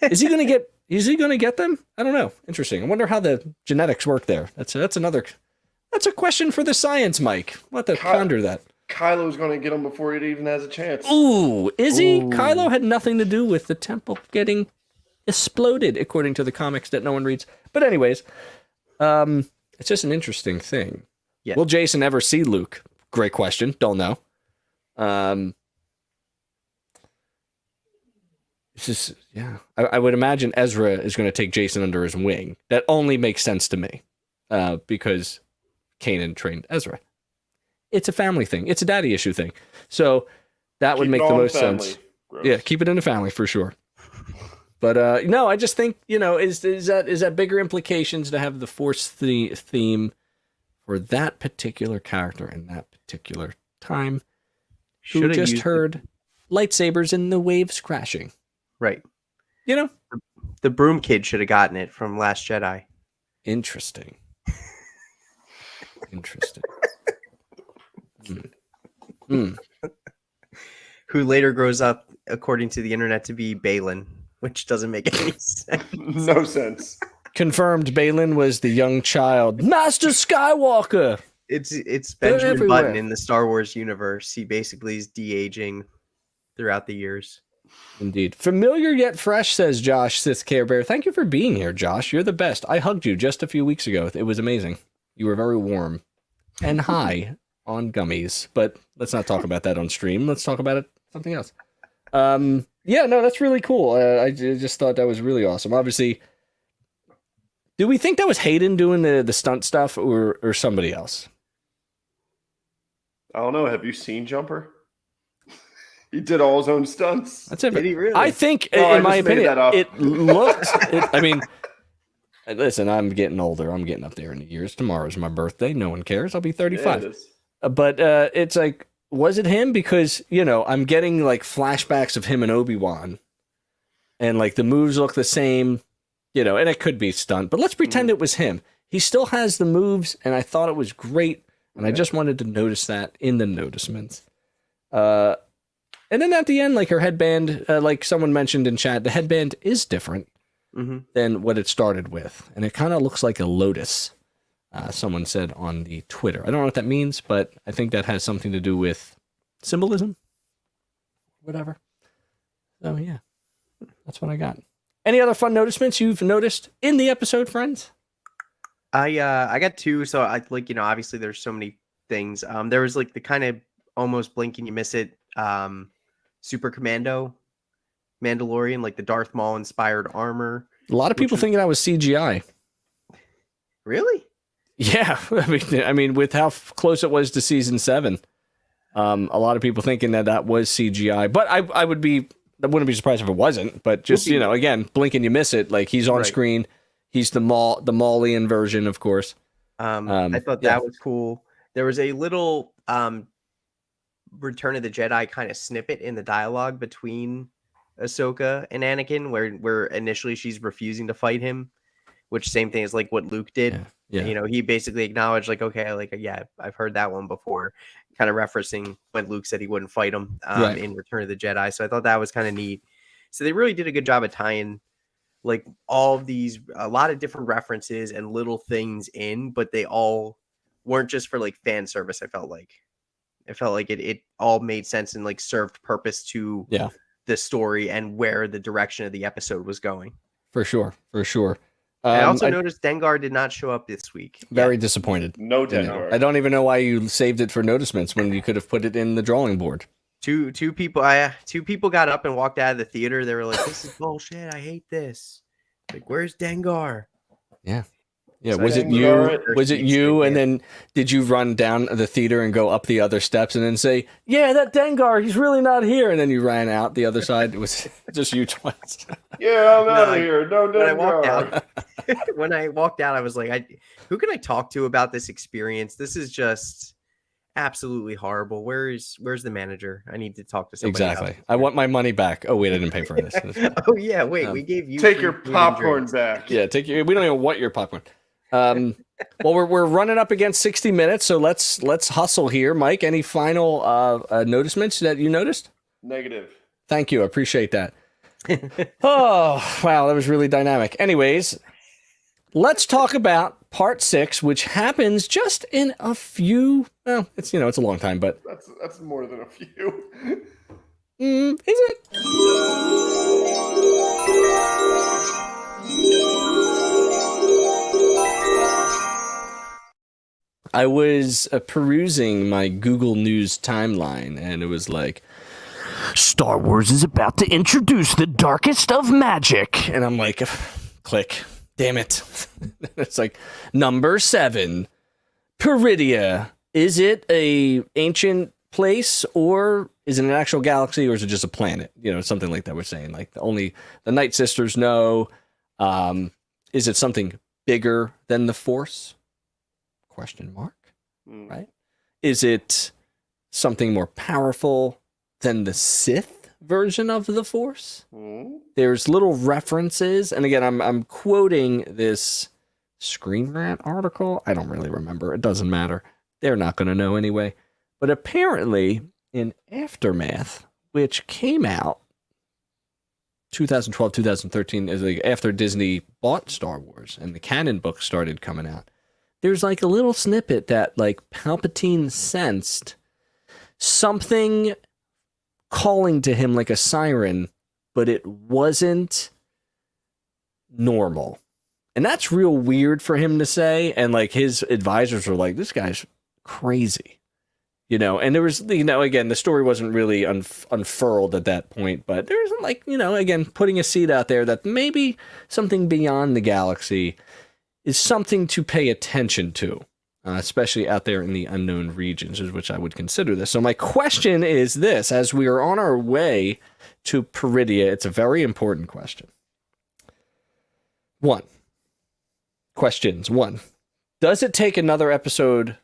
Is he going to get them? I don't know. Interesting. I wonder how the genetics work there. That's a question for the science, Mike. We'll have to ponder that. Kylo's going to get him before he even has a chance. Ooh, is he? Kylo had nothing to do with the temple getting exploded, according to the comics that no one reads. But anyways, it's just an interesting thing. Yeah. Will Jason ever see Luke? Great question. Don't know. It's just, yeah. I would imagine Ezra is going to take Jason under his wing. That only makes sense to me, because Kanan trained Ezra. It's a family thing. It's a daddy issue thing. So that would make the most sense. Gross. Yeah, keep it in the family for sure. But no, I just think, is that bigger implications to have the Force theme for that particular character in that particular time? Who just heard lightsabers and the waves crashing. Right. The broom kid should have gotten it from Last Jedi. Interesting. Who later grows up, according to the internet, to be Balin, which doesn't make any sense. No sense. Confirmed Balin was the young child. Master Skywalker! It's Benjamin everywhere. Button in the Star Wars universe. He basically is de-aging throughout the years. Indeed. Familiar yet fresh, says Josh, Sith Care Bear. Thank you for being here, Josh. You're the best. I hugged you just a few weeks ago. It was amazing. You were very warm and high on gummies, but let's not talk about that on stream. Let's talk about something else. Yeah, no, that's really cool. I just thought that was really awesome. Obviously, do we think that was Hayden doing the stunt stuff or somebody else? I don't know. Have you seen Jumper? He did all his own stunts. That's it. Did he really? I think, No, in my just made opinion, that up. it looked. I mean, listen, I'm getting older. I'm getting up there in the years. Tomorrow's my birthday. No one cares. I'll be 35. Yeah, it is. But it's like, was it him? Because, I'm getting like flashbacks of him and Obi-Wan. And like the moves look the same, and it could be stunt. But let's pretend it was him. He still has the moves, and I thought it was great. And I just wanted to notice that in the noticements. And then at the end, like her headband, like someone mentioned in chat, the headband is different than what it started with. And it kind of looks like a lotus, someone said on the Twitter. I don't know what that means, but I think that has something to do with symbolism, whatever. So, yeah, that's what I got. Any other fun noticements you've noticed in the episode, friends? I got two. So obviously there's so many things. There was like the kind of almost blink and you miss it. Super Commando Mandalorian, like the Darth Maul inspired armor. A lot of people thinking that was CGI. Really? Yeah, I mean, with how close it was to season 7, a lot of people thinking that was CGI. But I wouldn't be surprised if it wasn't. But just again, blink and you miss it. Like he's on screen. He's the Maulian version, of course. I thought that was cool. There was a little Return of the Jedi kind of snippet in the dialogue between Ahsoka and Anakin, where initially she's refusing to fight him, which same thing is like what Luke did. Yeah. You know, he basically acknowledged like, okay, like yeah, I've heard that one before, kind of referencing when Luke said he wouldn't fight him in Return of the Jedi. So I thought that was kind of neat. So they really did a good job of tying like all of these, a lot of different references and little things in, but they all weren't just for like fan service. I felt like it all made sense and like served purpose to the story and where the direction of the episode was going. For sure. I also noticed Dengar did not show up this week. Very disappointed. No Dengar. I don't even know why you saved it for Noticements when you could have put it in the drawing board. Two people got up and walked out of the theater. They were like, "This is bullshit. I hate this." Like, where's Dengar? Yeah. So was it you? Was it you? And then did you run down the theater and go up the other steps and then say, "Yeah, that Dengar, he's really not here." And then you ran out the other side. It was just you twice. Yeah, I'm out of here. No Dengar. When I walked out, I was like, "Who can I talk to about this experience? This is just absolutely horrible. Where's the manager? I need to talk to somebody." Exactly. I want my money back. Oh wait, I didn't pay for this. Oh yeah, wait, we gave you take your popcorn back. Yeah, we don't even want your popcorn. Well, we're running up against 60 minutes, so let's hustle here. Mike, any final noticements that you noticed? Negative. Thank you. I appreciate that. Oh, wow, that was really dynamic. Anyways, let's talk about part 6, which happens just in a few. Well, it's it's a long time, but that's more than a few. Is it? I was perusing my Google News timeline, and it was like, Star Wars is about to introduce the darkest of magic. And I'm like, click. Damn it. It's like, number 7, Peridia. Is it a ancient place, or is it an actual galaxy, or is it just a planet? Something like that we're saying. Like, only the Night Sisters know. Is it something bigger than the Force? Question mark, right? Is it something more powerful than the Sith version of the Force? There's little references, and again, I'm quoting this Screen Rant article. I don't really remember. It doesn't matter. They're not going to know anyway. But apparently, in Aftermath, which came out 2012, 2013, is like after Disney bought Star Wars and the canon books started coming out. There's like a little snippet that like Palpatine sensed something calling to him like a siren, but it wasn't normal. And that's real weird for him to say. And like his advisors were like, this guy's crazy, and there was, again, the story wasn't really unfurled at that point, but there was like, again, putting a seed out there that maybe something beyond the galaxy is something to pay attention to, especially out there in the unknown regions, which I would consider this. So my question is this: as we are on our way to Peridia, it's a very important question. Questions. 1. Does it take another episode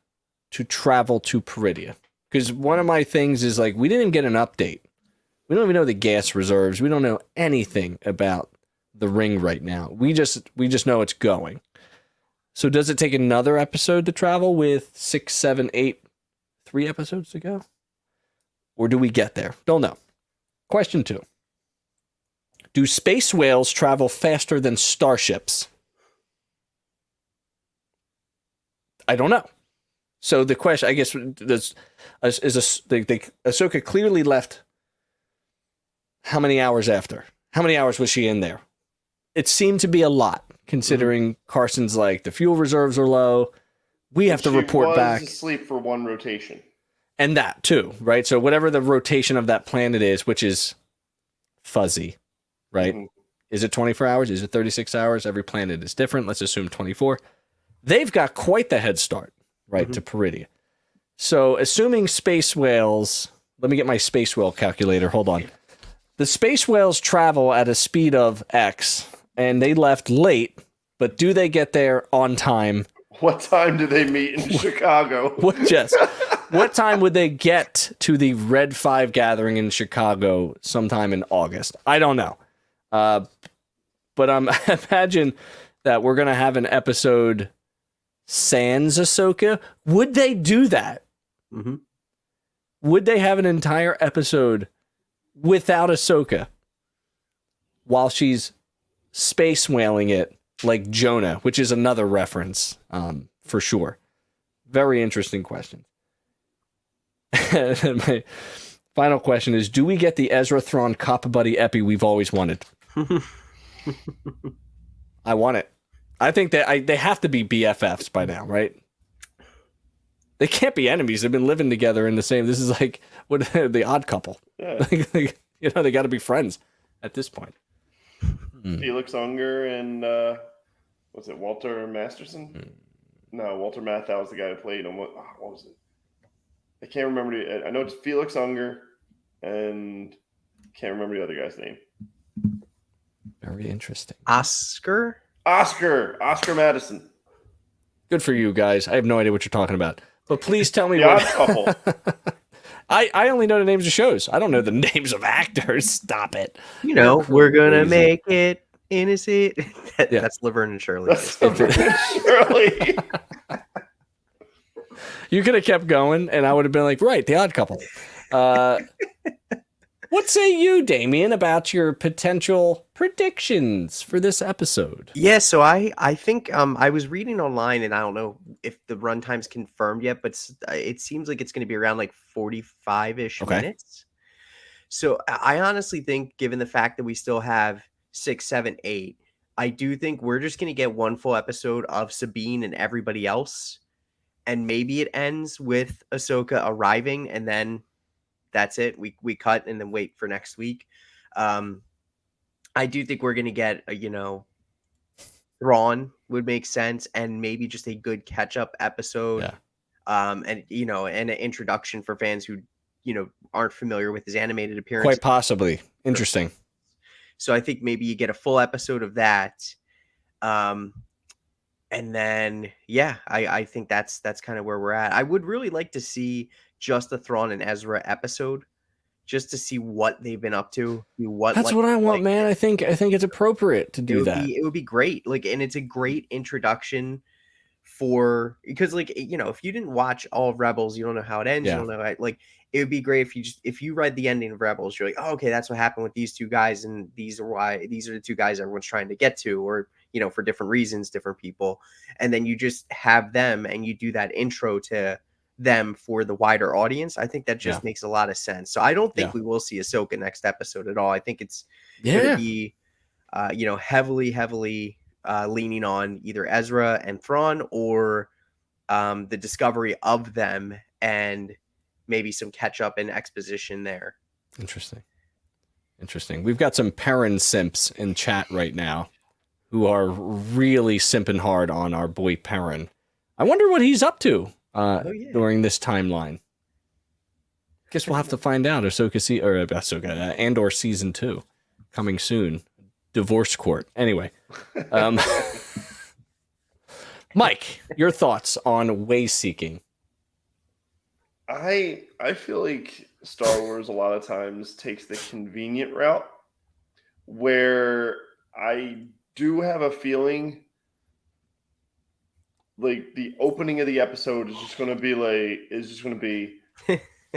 to travel to Peridia? Because one of my things is like, we didn't get an update. We don't even know the gas reserves. We don't know anything about the ring right now. We just know it's going. So does it take another episode to travel with 6, 7, 8, 3 episodes to go? Or do we get there? Don't know. Question 2. Do space whales travel faster than starships? I don't know. So the question, I guess, Ahsoka clearly left how many hours after? How many hours was she in there? It seemed to be a lot, considering Carson's like, the fuel reserves are low. We have to report back. She was asleep for 1 rotation. And that too, right? So whatever the rotation of that planet is, which is fuzzy, right? Is it 24 hours? Is it 36 hours? Every planet is different. Let's assume 24. They've got quite the head start, right, to Peridia. So assuming space whales, let me get my space whale calculator. Hold on. The space whales travel at a speed of X, and they left late, but do they get there on time What time do they meet in Chicago? What time would they get to the Red 5 gathering in Chicago sometime in August? I don't know. But imagine that we're going to have an episode sans Ahsoka. Would they do that? Mm-hmm. Would they have an entire episode without Ahsoka while she's space whaling it like Jonah, which is another reference for sure. Very interesting question. And my final question is, do we get the Ezra Thrawn cop buddy epi we've always wanted? I want it. I think that they have to be BFFs by now, right? They can't be enemies. They've been living together in the same. This is like what the Odd Couple. Yeah. They got to be friends at this point. Felix Unger and was it Walter Masterson? No, Walter Matthau was the guy who played him. What was it? I can't remember. I know it's Felix Unger, and can't remember the other guy's name. Very interesting. Oscar Madison. Good for you guys. I have no idea what you're talking about. But please tell me The Odd what. Couple. I only know the names of shows. I don't know the names of actors. Stop it. We're gonna Crazy. make it innocent. Yeah. That's Laverne and Shirley. Shirley. You could have kept going, and I would have been like, right, The Odd Couple. What say you, Damien, about your potential predictions for this episode? Yeah, so I think I was reading online, and I don't know if the runtime's confirmed yet, but it seems like it's going to be around like 45-ish minutes. So I honestly think, given the fact that we still have 6, 7, 8, I do think we're just going to get one full episode of Sabine and everybody else, and maybe it ends with Ahsoka arriving, and then that's it. We cut and then wait for next week. I do think we're going to get, Thrawn would make sense, and maybe just a good catch-up episode. Yeah. And an introduction for fans who, aren't familiar with his animated appearance. Quite possibly. Interesting. So I think maybe you get a full episode of that. And then, I think that's kind of where we're at. I would really like to see just the Thrawn and Ezra episode, just to see what they've been up to. That's what I want, man. I think it's appropriate to do that. It would be great. And it's a great introduction because if you didn't watch all of Rebels, you don't know how it ends. Yeah. You don't know, it would be great if you read the ending of Rebels, you're like, oh, okay, that's what happened with these two guys, and these are the two guys everyone's trying to get to, or for different reasons, different people, and then you just have them and you do that intro to them for the wider audience. I think that just makes a lot of sense. So I don't think we will see Ahsoka next episode at all. I think it's going to be heavily leaning on either Ezra and Thrawn, or the discovery of them, and maybe some catch up and exposition there. Interesting. We've got some Perrin simps in chat right now who are really simping hard on our boy Perrin. I wonder what he's up to during this timeline. Guess we'll have to find out. Ahsoka Andor season 2 coming soon. Divorce court. Anyway, Mike, your thoughts on Wayseeking? I feel like Star Wars a lot of times takes the convenient route, where I do have a feeling like the opening of the episode is just going to be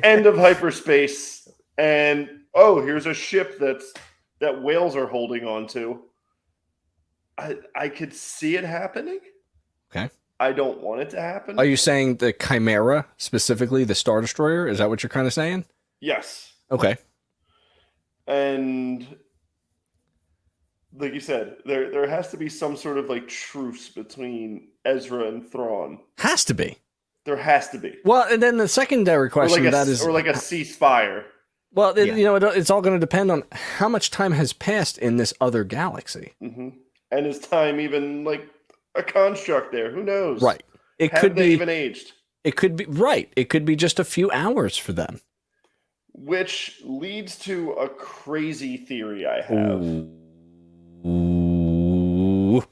end of hyperspace, and here's a ship that whales are holding on to. I could see it happening. Okay. I don't want it to happen. Are you saying the Chimera, specifically the Star Destroyer? Is that what you're kind of saying? Yes. Okay. And like you said, there has to be some sort of truce between Ezra and Thrawn. Has to be. There has to be. Well, and then the secondary question or to that is... Or a ceasefire. Well, it's all going to depend on how much time has passed in this other galaxy. Mm-hmm. And is time even a construct there? Who knows? Right. Have they even aged? It could be right. It could be just a few hours for them. Which leads to a crazy theory I have. Ooh.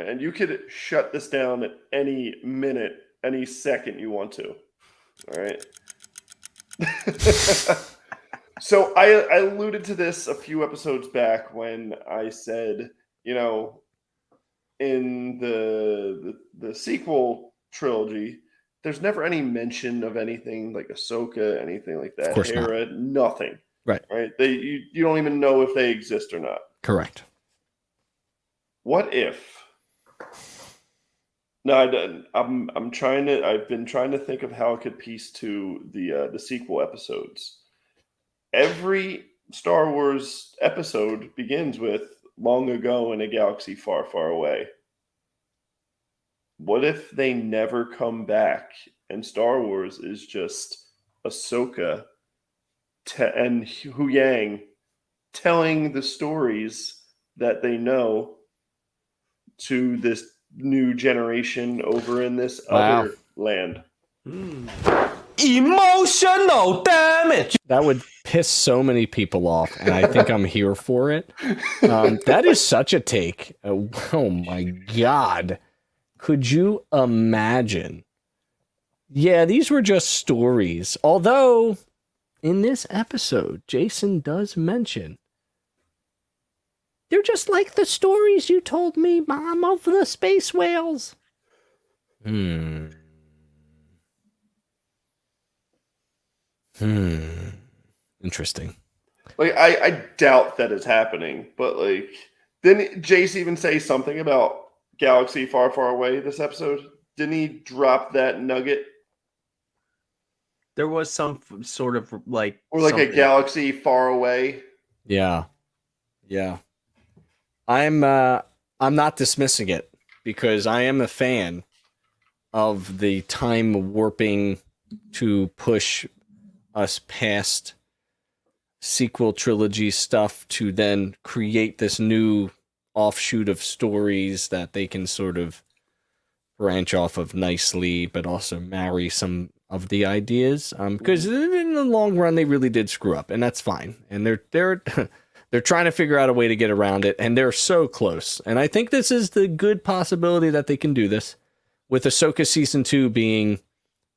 right? And you could shut this down at any minute, any second you want to. All right. So I alluded to this a few episodes back when I said, you know, in the sequel trilogy, there's never any mention of anything like Ahsoka, anything like that. Of course not. Hera, nothing. Right. Right. You don't even know if they exist or not. Correct. What if? No, I'm trying to. I've been trying to think of how I could piece to the sequel episodes. Every Star Wars episode begins with "long ago in a galaxy far, far away." What if they never come back and Star Wars is just Ahsoka and Huyang telling the stories that they know to this new generation over in this other land? Emotional damage. That would piss so many people off, and I think I'm here for it. That is such a take. Oh my God. Could you imagine? Yeah, these were just stories. Although, in this episode, Jason does mention they're just like the stories you told me, Mom, of the space whales. Interesting. Like, I doubt that is happening, but like, didn't Jace even say something about Galaxy Far, Far Away this episode? Didn't he drop that nugget? There was some sort of like, or like something. A galaxy far away. Yeah. I'm not dismissing it because I am a fan of the time warping to push us past sequel trilogy stuff to then create this new offshoot of stories that they can sort of branch off of nicely, but also marry some of the ideas. Because in the long run, they really did screw up, and that's fine. And they're they're trying to figure out a way to get around it, and they're so close. And I think this is the good possibility that they can do this, with Ahsoka Season 2 being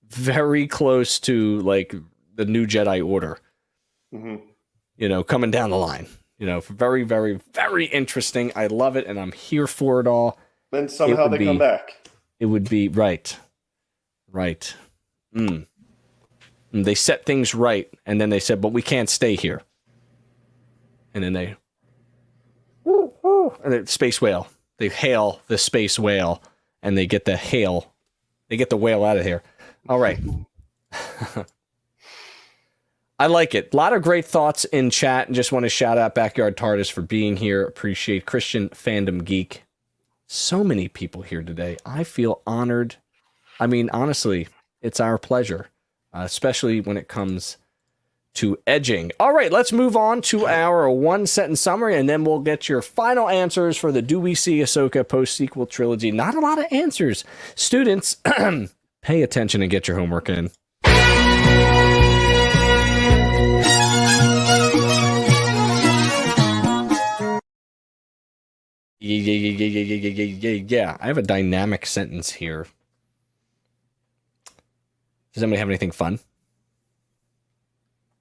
very close to, like, the new Jedi Order. Mm-hmm. You know, coming down the line. You know, very, very, very interesting. I love it, and I'm here for it all. Then somehow they come back. It would be right. And they set things right, and then they said, but we can't stay here. And then they... And the space whale. They hail the space whale, and they get the hail. They get the whale out of here. All right. I like it. A lot of great thoughts in chat, and just want to shout out Backyard TARDIS for being here. Appreciate Christian Fandom Geek. So many people here today. I feel honored. I mean, honestly, it's our pleasure, especially when it comes to edging. All right, let's move on to our one-sentence summary, and then we'll get your final answers for the Do We See Ahsoka post-sequel trilogy. Not a lot of answers. Students, pay attention and get your homework in. Yeah. I have a dynamic sentence here. Does anybody have anything fun?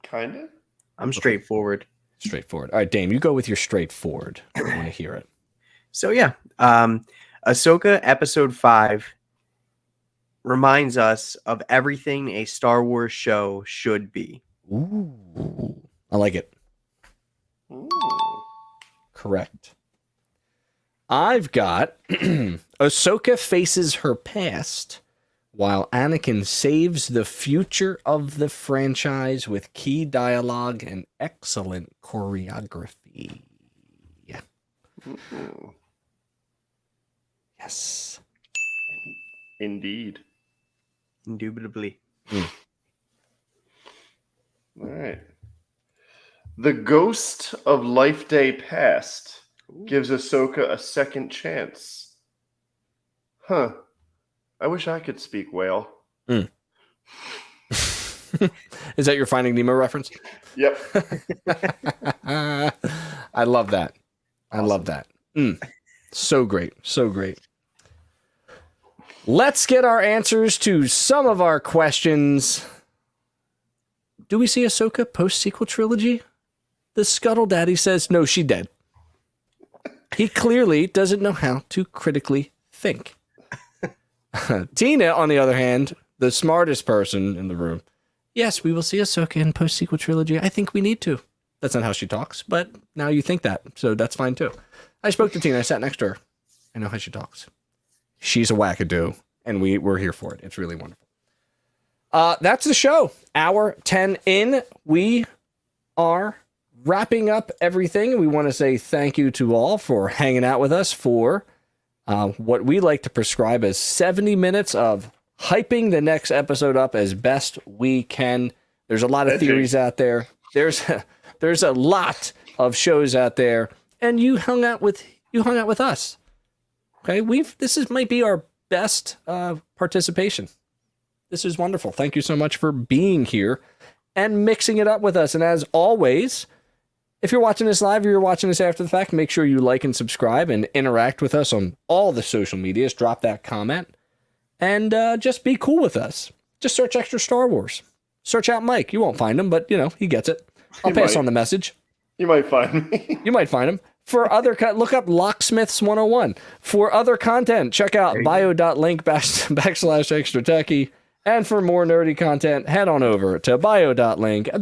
Kinda. I'm straightforward. Straightforward. All right, Dame, you go with your straightforward. I want to hear it. So yeah, Ahsoka Episode 5 reminds us of everything a Star Wars show should be. Ooh, I like it. Ooh. Correct. I've got Ahsoka faces her past while Anakin saves the future of the franchise with key dialogue and excellent choreography. Yeah. Mm-mm. Yes. Indeed. Indubitably. All right. The ghost of Life Day Past gives Ahsoka a second chance. Huh. I wish I could speak whale. Is that your Finding Nemo reference? Yep. I love that. I love that. So great. So great. Let's get our answers to some of our questions. Do we see Ahsoka post-sequel trilogy? The Scuttle Daddy says, no, she dead. He clearly doesn't know how to critically think. Tina, on the other hand, the smartest person in the room. Yes, we will see Ahsoka in post-sequel trilogy. I think we need to. That's not how she talks, but now you think that, so that's fine too. I spoke to Tina. I sat next to her. I know how she talks. She's a wackadoo, and we're here for it. It's really wonderful. That's the show. Hour 10 in. We are wrapping up everything. We want to say thank you to all for hanging out with us for what we like to prescribe as 70 minutes of hyping the next episode up as best we can. There's a lot of theories out there. There's a lot of shows out there, and you hung out with us. Okay, might be our best participation. This is wonderful. Thank you so much for being here and mixing it up with us. And as always, if you're watching this live or you're watching this after the fact, make sure you like and subscribe and interact with us on all the social medias. Drop that comment and just be cool with us. Just search Extra Star Wars. Search out Mike. You won't find him, but he gets it. I'll pass on the message. You might find me. You might find him. For other look up Locksmiths 101. For other content, check out bio.link / extratechy. And for more nerdy content, head on over to bio.link /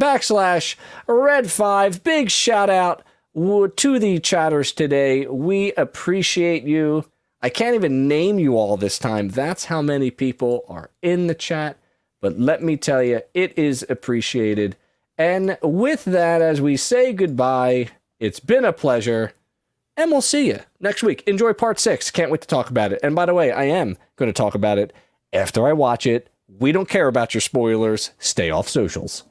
red5. Big shout out to the chatters today. We appreciate you. I can't even name you all this time. That's how many people are in the chat. But let me tell you, it is appreciated. And with that, as we say goodbye, it's been a pleasure. And we'll see you next week. Enjoy part 6. Can't wait to talk about it. And by the way, I am going to talk about it after I watch it. We don't care about your spoilers. Stay off socials.